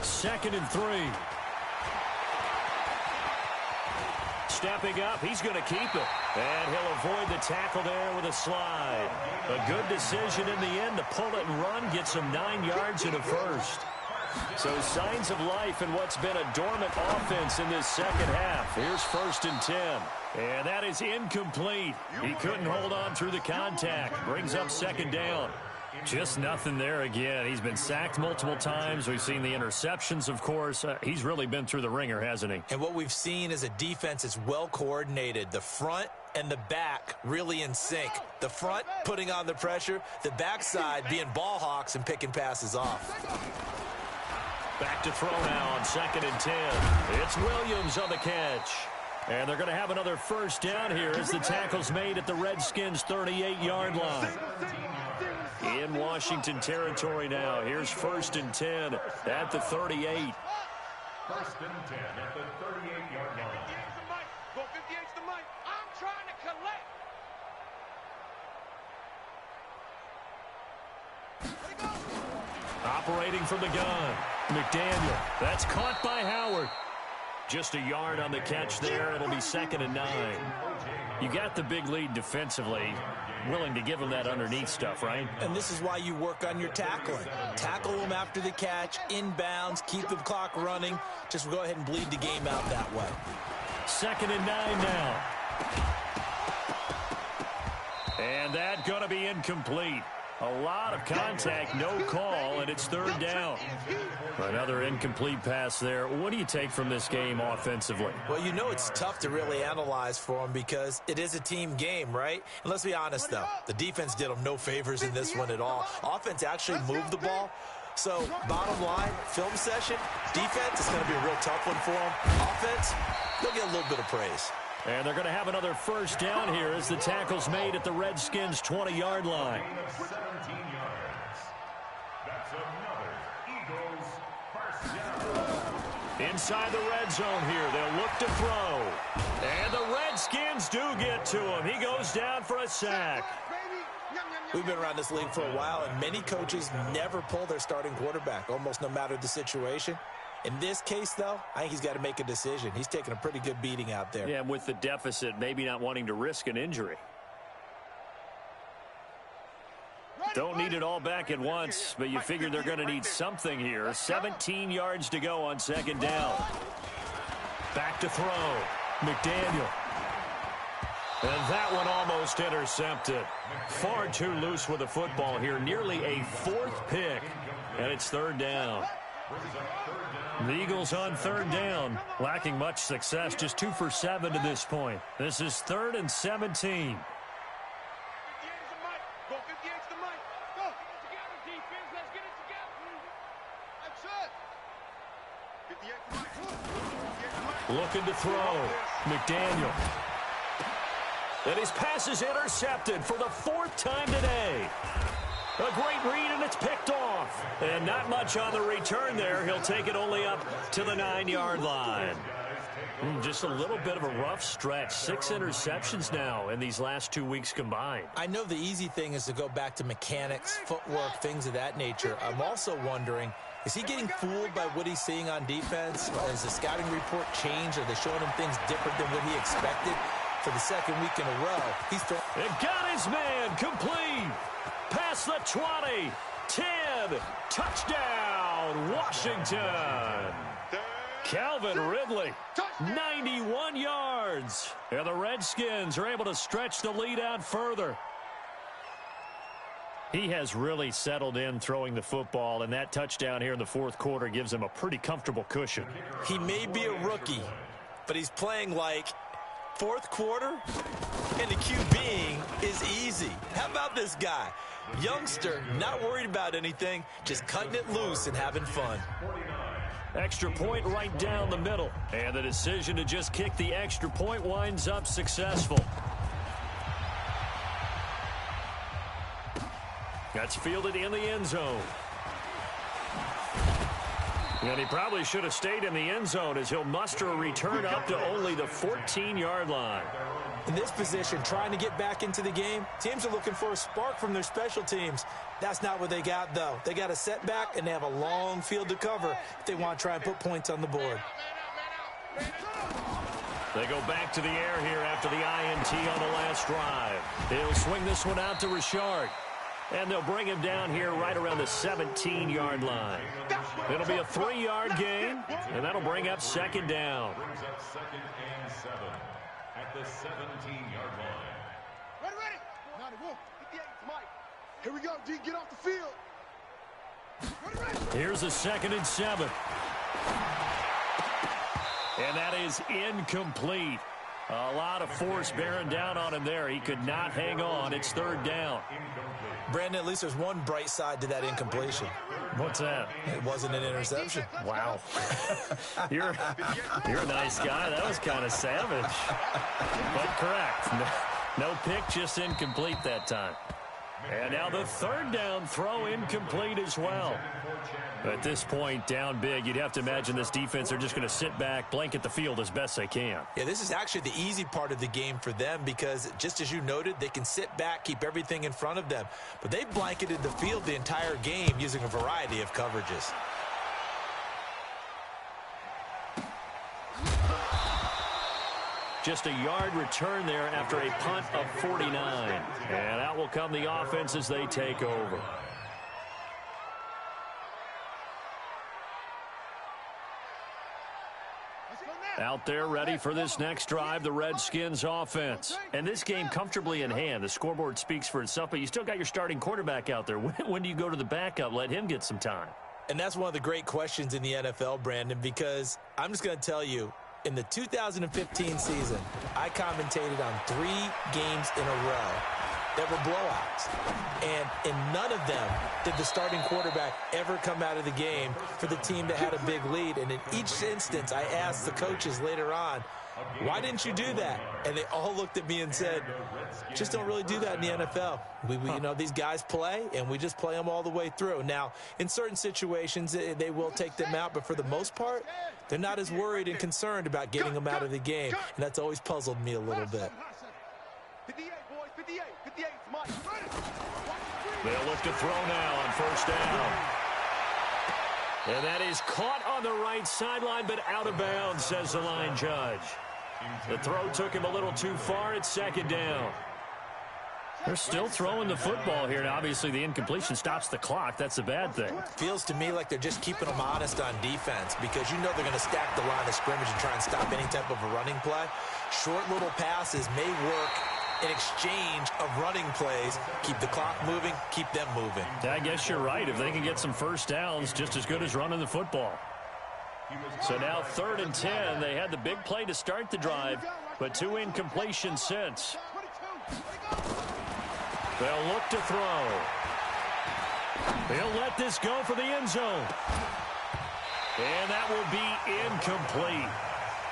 Second and 3. Stepping up, he's going to keep it. And he'll avoid the tackle there with a slide. A good decision in the end to pull it and run, gets him 9 yards and a first. So signs of life in what's been a dormant offense in this second half. Here's 1st and 10. And that is incomplete. He couldn't hold on through the contact. Brings up 2nd down. Just nothing there again. He's been sacked multiple times. We've seen the interceptions, of course. He's really been through the ringer, hasn't he? And what we've seen is a defense that's well coordinated. The front and the back really in sync. The front putting on the pressure. The backside being ball hawks and picking passes off. Back to throw now on 2nd and 10. It's Williams on the catch. And they're going to have another 1st down here as the tackle's made at the Redskins' 38-yard line. In Washington territory now. Here's 1st and 10 at the 38. 1st and 10 at the 38-yard line. Go 58's the mic. I'm trying to collect. Operating from the gun. McDaniel. That's caught by Howard. Just a yard on the catch there. It'll be 2nd and 9. You got the big lead defensively. Willing to give him that underneath stuff, right? And this is why you work on your tackling. Tackle him after the catch, inbounds, keep the clock running. Just go ahead and bleed the game out that way. 2nd and 9 now. And that's going to be incomplete. A lot of contact, no call, and it's 3rd down. Another incomplete pass there. What do you take from this game offensively? Well, you know it's tough to really analyze for them because it is a team game, right? And let's be honest, though. The defense did them no favors in this one at all. Offense actually moved the ball. So, bottom line, film session, defense is going to be a real tough one for them. Offense, they'll get a little bit of praise. And they're going to have another 1st down here as the tackle's made at the Redskins' 20-yard line. 17 yards. That's another Eagles 1st down. Inside the red zone here, they'll look to throw. And the Redskins do get to him. He goes down for a sack. We've been around this league for a while, and many coaches never pull their starting quarterback, almost no matter the situation. In this case, though, I think he's got to make a decision. He's taking a pretty good beating out there. Yeah, and with the deficit, maybe not wanting to risk an injury. Don't need it all back at once, but you figure they're going to need something here. 17 yards to go on 2nd down. Back to throw. McDaniel. And that one almost intercepted. Far too loose with the football here. Nearly a fourth pick. And it's third down. The Eagles on third down. Lacking much success. Just 2 for 7 to this point. This is 3rd and 17. Looking to throw. McDaniel. And his pass is intercepted for the 4th time today. A great read, and it's picked off. And not much on the return there. He'll take it only up to the 9-yard line. Just a little bit of a rough stretch. 6 interceptions now in these last 2 weeks combined. I know the easy thing is to go back to mechanics, footwork, things of that nature. I'm also wondering, is he getting fooled by what he's seeing on defense? Has the scouting report changed? Are they showing him things different than what he expected? For the 2nd week in a row, he's throwing. It got his man complete. Past the 20. 10. Touchdown, Washington. Calvin Ridley, 91 yards. And the Redskins are able to stretch the lead out further. He has really settled in throwing the football, and that touchdown here in the 4th quarter gives him a pretty comfortable cushion. He may be a rookie, but he's playing like 4th quarter, and the QBing is easy. How about this guy? Youngster, not worried about anything, just cutting it loose and having fun. Extra point right down the middle. And the decision to just kick the extra point winds up successful. That's fielded in the end zone. And he probably should have stayed in the end zone as he'll muster a return up to only the 14-yard line. In this position, trying to get back into the game, teams are looking for a spark from their special teams. That's not what they got, though. They got a setback, and they have a long field to cover if they want to try and put points on the board. They go back to the air here after the INT on the last drive. He'll swing this one out to Richard. And they'll bring him down here right around the 17-yard line. It'll be a 3-yard gain, and that'll bring up 2nd down. Brings up 2nd and 7 at the 17-yard line. Ready. 91. 58 to Mike. Here we go, D. Get off the field. Ready. Here's a 2nd and 7. And that is incomplete. A lot of force bearing down on him there. He could not hang on. It's 3rd down. Brandon, at least there's one bright side to that incompletion. What's that? It wasn't an interception. Wow. You're a nice guy. That was kind of savage. But correct. No pick, just incomplete that time. And now the 3rd down throw incomplete as well. At this point, down big, you'd have to imagine this defense are just going to sit back, blanket the field as best they can. Yeah, this is actually the easy part of the game for them because, just as you noted, they can sit back, keep everything in front of them. But they blanketed the field the entire game using a variety of coverages. Just a yard return there after a punt of 49. And out will come the offense as they take over. Out there ready for this next drive, the Redskins offense. And this game comfortably in hand. The scoreboard speaks for itself, but you still got your starting quarterback out there. When do you go to the backup? Let him get some time. And that's one of the great questions in the NFL, Brandon, because I'm just going to tell you, in the 2015 season, I commentated on 3 games in a row that were blowouts. And in none of them did the starting quarterback ever come out of the game for the team that had a big lead. And in each instance, I asked the coaches later on, why didn't you do that? And they all looked at me and said, just don't really do that in the NFL. You know, these guys play, and we just play them all the way through. Now, in certain situations, they will take them out, but for the most part, they're not as worried and concerned about getting them out of the game. And that's always puzzled me a little bit. 58, boys. 58. 58 to Mike. They'll look to throw now on 1st down. And that is caught on the right sideline, but out of bounds, says the line judge. The throw took him a little too far. It's 2nd down. They're still throwing the football here, and obviously the incompletion stops the clock. That's a bad thing. Feels to me like they're just keeping them honest on defense because you know they're going to stack the line of scrimmage and try and stop any type of a running play. Short little passes may work in exchange of running plays. Keep the clock moving, keep them moving. I guess you're right. If they can get some first downs, just as good as running the football. So now 3rd and 10. They had the big play to start the drive, but 2 incompletions since. They'll look to throw. They'll let this go for the end zone. And that will be incomplete.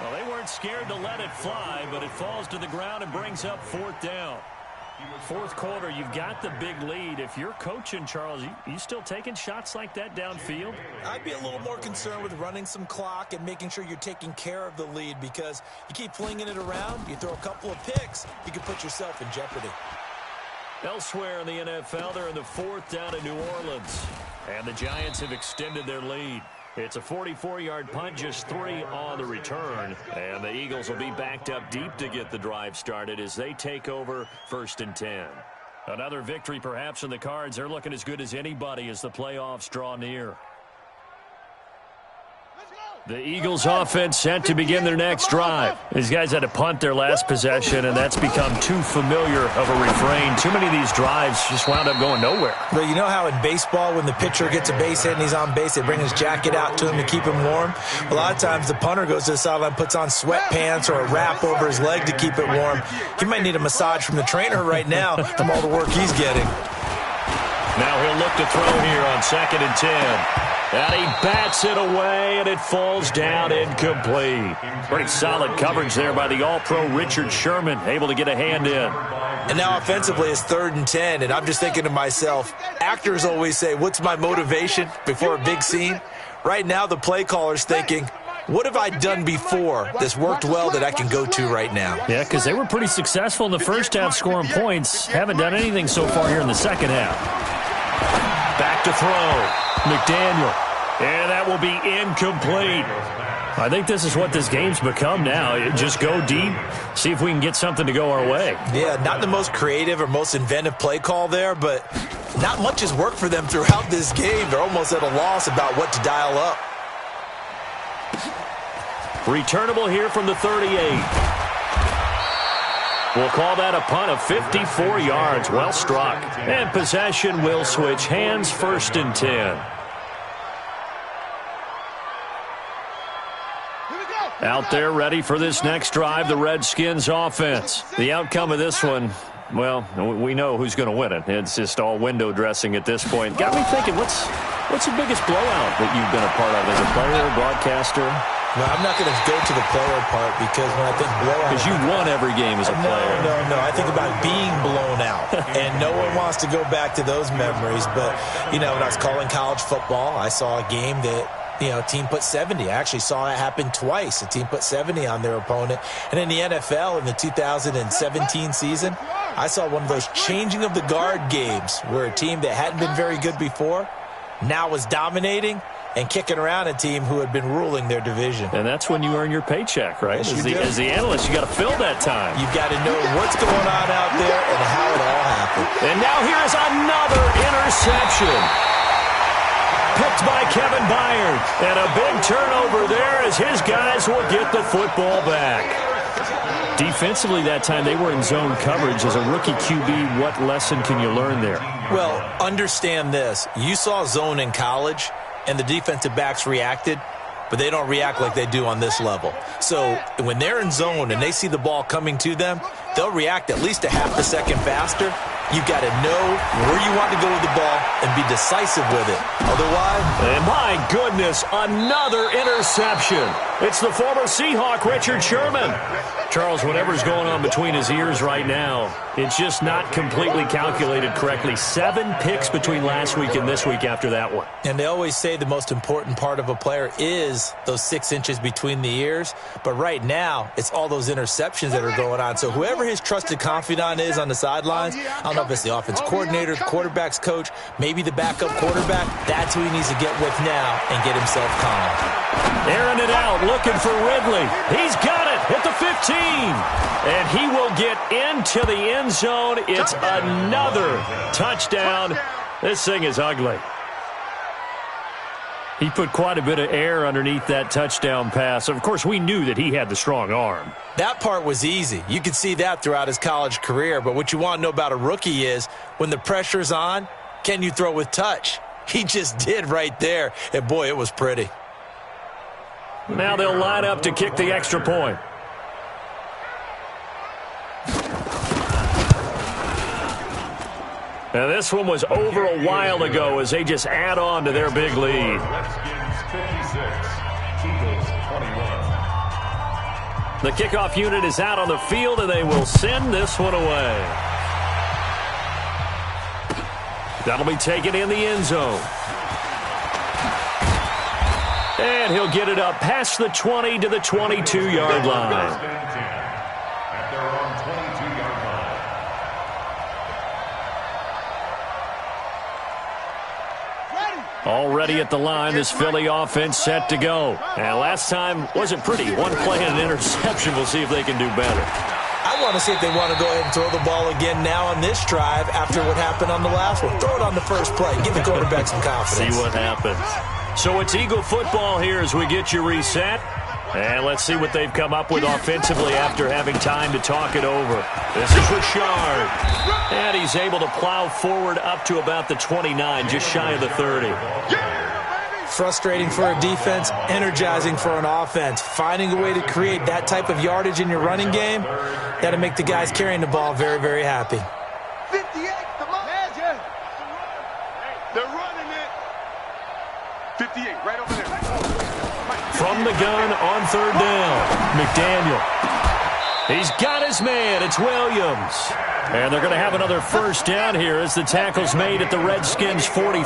Well, they weren't scared to let it fly, but it falls to the ground and brings up 4th down. 4th quarter, you've got the big lead. If you're coaching, Charles, you still taking shots like that downfield? I'd be a little more concerned with running some clock and making sure you're taking care of the lead, because you keep flinging it around, you throw a couple of picks, you can put yourself in jeopardy. Elsewhere in the NFL, they're in the 4th down in New Orleans. And the Giants have extended their lead. It's a 44-yard punt, just 3 on the return. And the Eagles will be backed up deep to get the drive started as they take over 1st and 10. Another victory perhaps in the cards. They're looking as good as anybody as the playoffs draw near. The Eagles offense set to begin their next drive. These guys had to punt their last possession, and that's become too familiar of a refrain. Too many of these drives just wound up going nowhere. But you know how in baseball, when the pitcher gets a base hit and he's on base, they bring his jacket out to him to keep him warm? A lot of times the punter goes to the sideline, puts on sweatpants or a wrap over his leg to keep it warm. He might need a massage from the trainer right now from all the work he's getting. Now he'll look to throw here on 2nd and 10. And he bats it away, and it falls down incomplete. Pretty solid coverage there by the All-Pro Richard Sherman, able to get a hand in. And now offensively it's 3rd and 10, and I'm just thinking to myself, actors always say, what's my motivation before a big scene? Right now the play caller's thinking, what have I done before that's worked well that I can go to right now? Yeah, because they were pretty successful in the first half scoring points. Haven't done anything so far here in the second half. Back to throw. McDaniel. And that will be incomplete. I think this is what this game's become now. Just go deep, see if we can get something to go our way. Yeah, not the most creative or most inventive play call there, but not much has worked for them throughout this game. They're almost at a loss about what to dial up. Returnable here from the 38. We'll call that a punt of 54 yards. Well struck. And possession will switch hands, 1st and 10. Out there ready for this next drive, the Redskins offense. The outcome of this one, well, we know who's going to win it. It's just all window dressing at this point. Got me thinking, what's the biggest blowout that you've been a part of as a player, broadcaster? No, I'm not going to go to the player part, because when I think blowout... Because you won every game as a player. No. I think about being blown out. And no one wants to go back to those memories. But, when I was calling college football, I saw a game that, team put 70. I actually saw it happen twice. A team put 70 on their opponent. And in the NFL, in the 2017 season, I saw one of those changing of the guard games where a team that hadn't been very good before now was dominating and kicking around a team who had been ruling their division. And that's when you earn your paycheck, right? Yes, as the analyst, you got to fill that time. You've got to know what's going on out there and how it all happened. And now here is another interception. Picked by Kevin Byard. And a big turnover there as his guys will get the football back. Defensively that time, they were in zone coverage. As a rookie QB, what lesson can you learn there? Well, understand this. You saw zone in college, and the defensive backs reacted, but they don't react like they do on this level. So when they're in zone and they see the ball coming to them, they'll react at least a half a second faster. You've got to know where you want to go with the ball and be decisive with it. Otherwise... And my goodness, another interception. It's the former Seahawk, Richard Sherman. Charles, whatever's going on between his ears right now, it's just not completely calculated correctly. 7 picks between last week and this week after that one. And they always say the most important part of a player is those 6 inches between the ears. But right now, it's all those interceptions that are going on. So whoever his trusted confidant is on the sidelines, I don't know if it's the offense coordinator, the quarterback's coach, maybe the backup quarterback, that's who he needs to get with now and get himself calm. Airing it out, looking for Ridley. He's got it at the 15. And he will get into the end zone. It's another touchdown. This thing is ugly. He put quite a bit of air underneath that touchdown pass. Of course, we knew that he had the strong arm. That part was easy. You could see that throughout his college career. But what you want to know about a rookie is when the pressure's on, can you throw with touch? He just did right there. And, boy, it was pretty. Now they'll line up to kick the extra point. Now this one was over a while ago as they just add on to their big lead. Redskins 56, Eagles 21. The kickoff unit is out on the field, and they will send this one away. That'll be taken in the end zone. And he'll get it up past the 20 to the 22-yard line. At their own 22-yard line. Already at the line, this Philly offense set to go. And last time wasn't pretty. One play and an interception. We'll see if they can do better. I want to see if they want to go ahead and throw the ball again now on this drive after what happened on the last one. Throw it on the first play. Give the quarterback some confidence. See what happens. So it's Eagle football here as we get you reset. And let's see what they've come up with offensively after having time to talk it over. This is Richard. And he's able to plow forward up to about the 29, just shy of the 30. Frustrating for a defense, energizing for an offense. Finding a way to create that type of yardage in your running game, that'll make the guys carrying the ball very, very happy. 58, come on. They're running it. 58, right over there. From the gun on third down, McDaniel. He's got his man. It's Williams. And they're going to have another first down here as the tackle's made at the Redskins' 43.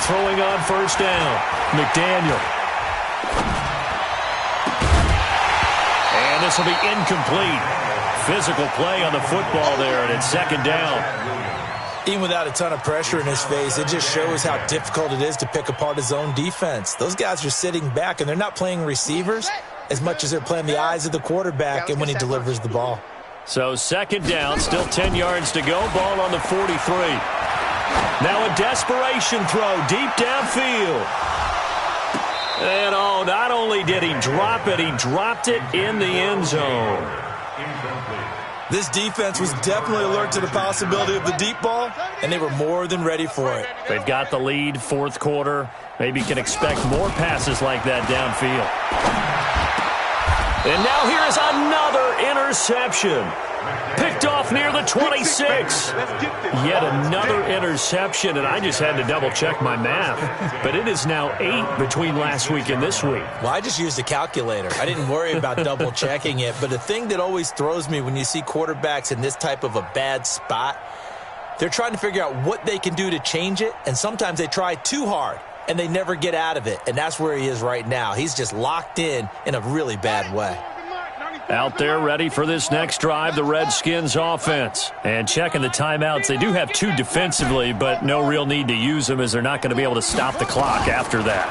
Throwing on first down, McDaniel. And this will be incomplete. Physical play on the football there, and it's second down. Even without a ton of pressure in his face, it just shows how difficult it is to pick apart his own defense. Those guys are sitting back, and they're not playing receivers as much as they're playing the eyes of the quarterback and when he delivers the ball. So second down, still 10 yards to go. Ball on the 43. Now a desperation throw deep downfield. And oh, not only did he drop it, he dropped it in the end zone. This defense was definitely alert to the possibility of the deep ball, and they were more than ready for it. They've got the lead, fourth quarter. Maybe can expect more passes like that downfield. And now here is another interception. Picked off near the 26. Yet another interception, and I just had to double-check my math. But it is now 8 between last week and this week. Well, I just used a calculator. I didn't worry about double-checking it. But the thing that always throws me when you see quarterbacks in this type of a bad spot, they're trying to figure out what they can do to change it, and sometimes they try too hard, and they never get out of it. And that's where he is right now. He's just locked in a really bad way. Out there ready for this next drive, the Redskins offense. And checking the timeouts, they do have 2 defensively, but no real need to use them as they're not going to be able to stop the clock after that.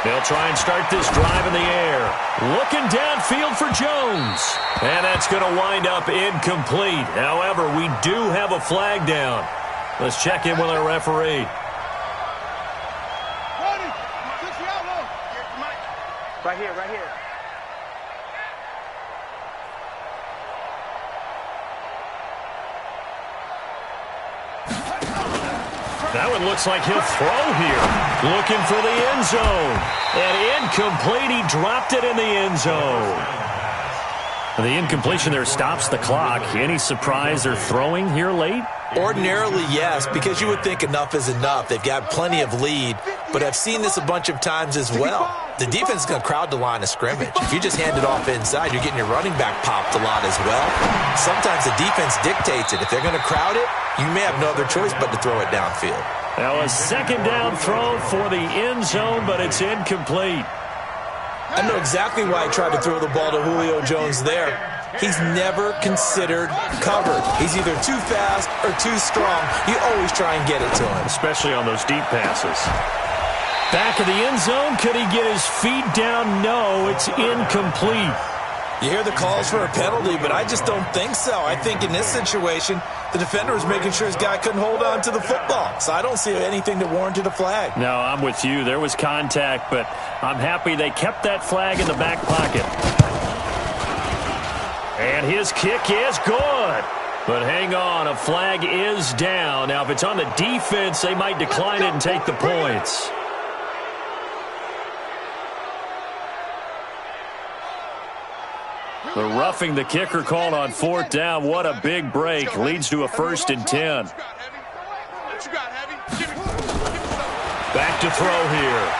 They'll try and start this drive in the air. Looking downfield for Jones. And that's going to wind up incomplete. However, we do have a flag down. Let's check in with our referee. Right here, right here. That one looks like he'll throw here. Looking for the end zone. And incomplete. He dropped it in the end zone. The incompletion there stops the clock. Any surprise they're throwing here late? Ordinarily, yes, because you would think enough is enough. They've got plenty of lead, but I've seen this a bunch of times as well. The defense is going to crowd the line of scrimmage. If you just hand it off inside, you're getting your running back popped a lot as well. Sometimes the defense dictates it. If they're going to crowd it, you may have no other choice but to throw it downfield. Now a second down throw for the end zone, but it's incomplete. I know exactly why he tried to throw the ball to Julio Jones there. He's never considered covered. He's either too fast or too strong. You always try and get it to him. Especially on those deep passes. Back of the end zone. Could he get his feet down? No, it's incomplete. You hear the calls for a penalty, but I just don't think so. I think in this situation, the defender was making sure his guy couldn't hold on to the football. So I don't see anything that warranted a flag. No, I'm with you. There was contact, but I'm happy they kept that flag in the back pocket. And his kick is good. But hang on, a flag is down. Now, if it's on the defense, they might decline it and take the points. The roughing the kicker called on 4th down. What a big break. Leads to a 1st and 10. Back to throw here.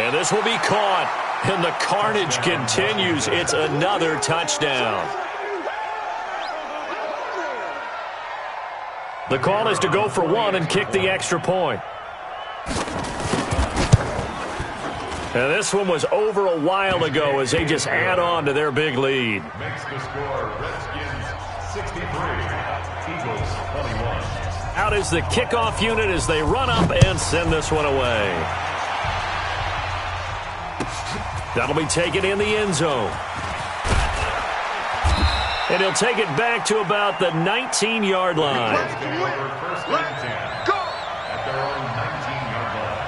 And this will be caught. And the carnage continues. It's another touchdown. The call is to go for 1 and kick the extra point. And this one was over a while ago as they just add on to their big lead. Makes the score Redskins 63, Eagles 21. Out is the kickoff unit as they run up and send this one away. That'll be taken in the end zone. And he'll take it back to about the 19-yard line. Let's go! At their own 19-yard line.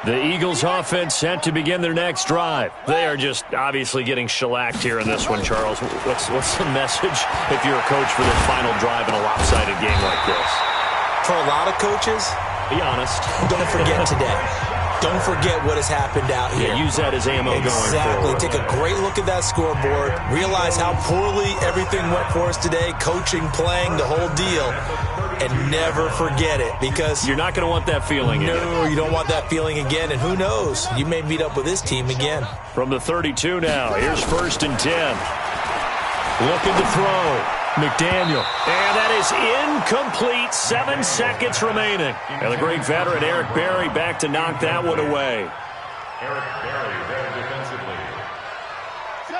The Eagles offense set to begin their next drive. They are just obviously getting shellacked here in this one, Charles. What's the message if you're a coach for this final drive in a lopsided game like this? For a lot of coaches, be honest. Don't forget today. Don't forget what has happened out here. Yeah, use that as ammo going forward. Exactly. Take a great look at that scoreboard. Realize how poorly everything went for us today. Coaching, playing, the whole deal. And never forget it, because you're not going to want that feeling again. No, you don't want that feeling again. And who knows? You may meet up with this team again. From the 32 now, here's 1st and 10. Looking to throw. McDaniel. And that is incomplete. 7 seconds remaining. And the great veteran Eric Berry back to knock that one away. Eric Berry there defensively.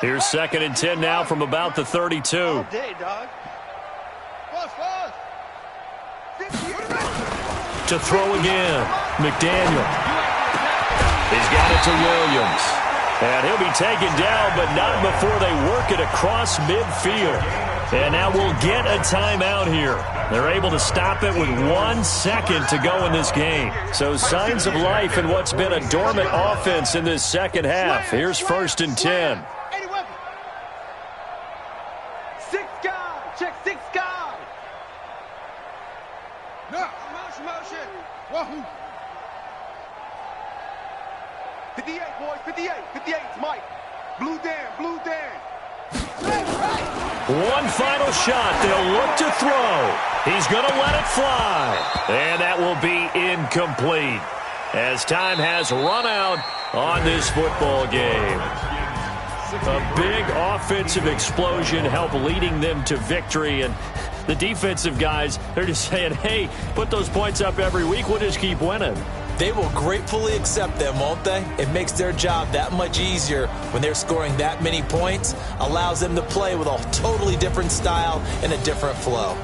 Here's 2nd and 10 now from about the 32. All day, dog. To throw again. McDaniel. He's got it to Williams. And he'll be taken down, but not before they work it across midfield. And now we'll get a timeout here. They're able to stop it with 1 second to go in this game. So signs of life in what's been a dormant offense in this second half. Here's 1st and 10. Six guys. Check 6 guys. No. Motion. Wahoo. 58, boys. 58. 58. Mike. Blue Dan. One final shot. They'll look to throw. He's going to let it fly. And that will be incomplete as time has run out on this football game. A big offensive explosion helped leading them to victory. And the defensive guys, they're just saying, hey, put those points up every week. We'll just keep winning. They will gratefully accept them, won't they? It makes their job that much easier when they're scoring that many points. Allows them to play with a totally different style and a different flow.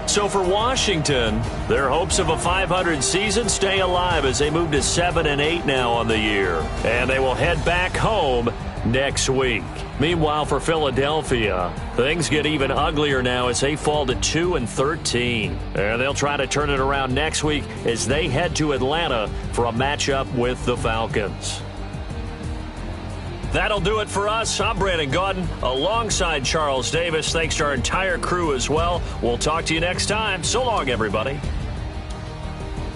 So for Washington, their hopes of a 500 season stay alive as they move to 7-8 now on the year. And they will head back home next week. Meanwhile, for Philadelphia, things get even uglier now as they fall to 2-13. And they'll try to turn it around next week as they head to Atlanta for a matchup with the Falcons. That'll do it for us. I'm Brandon Gaudin alongside Charles Davis. Thanks to our entire crew as well. We'll talk to you next time. So long, everybody.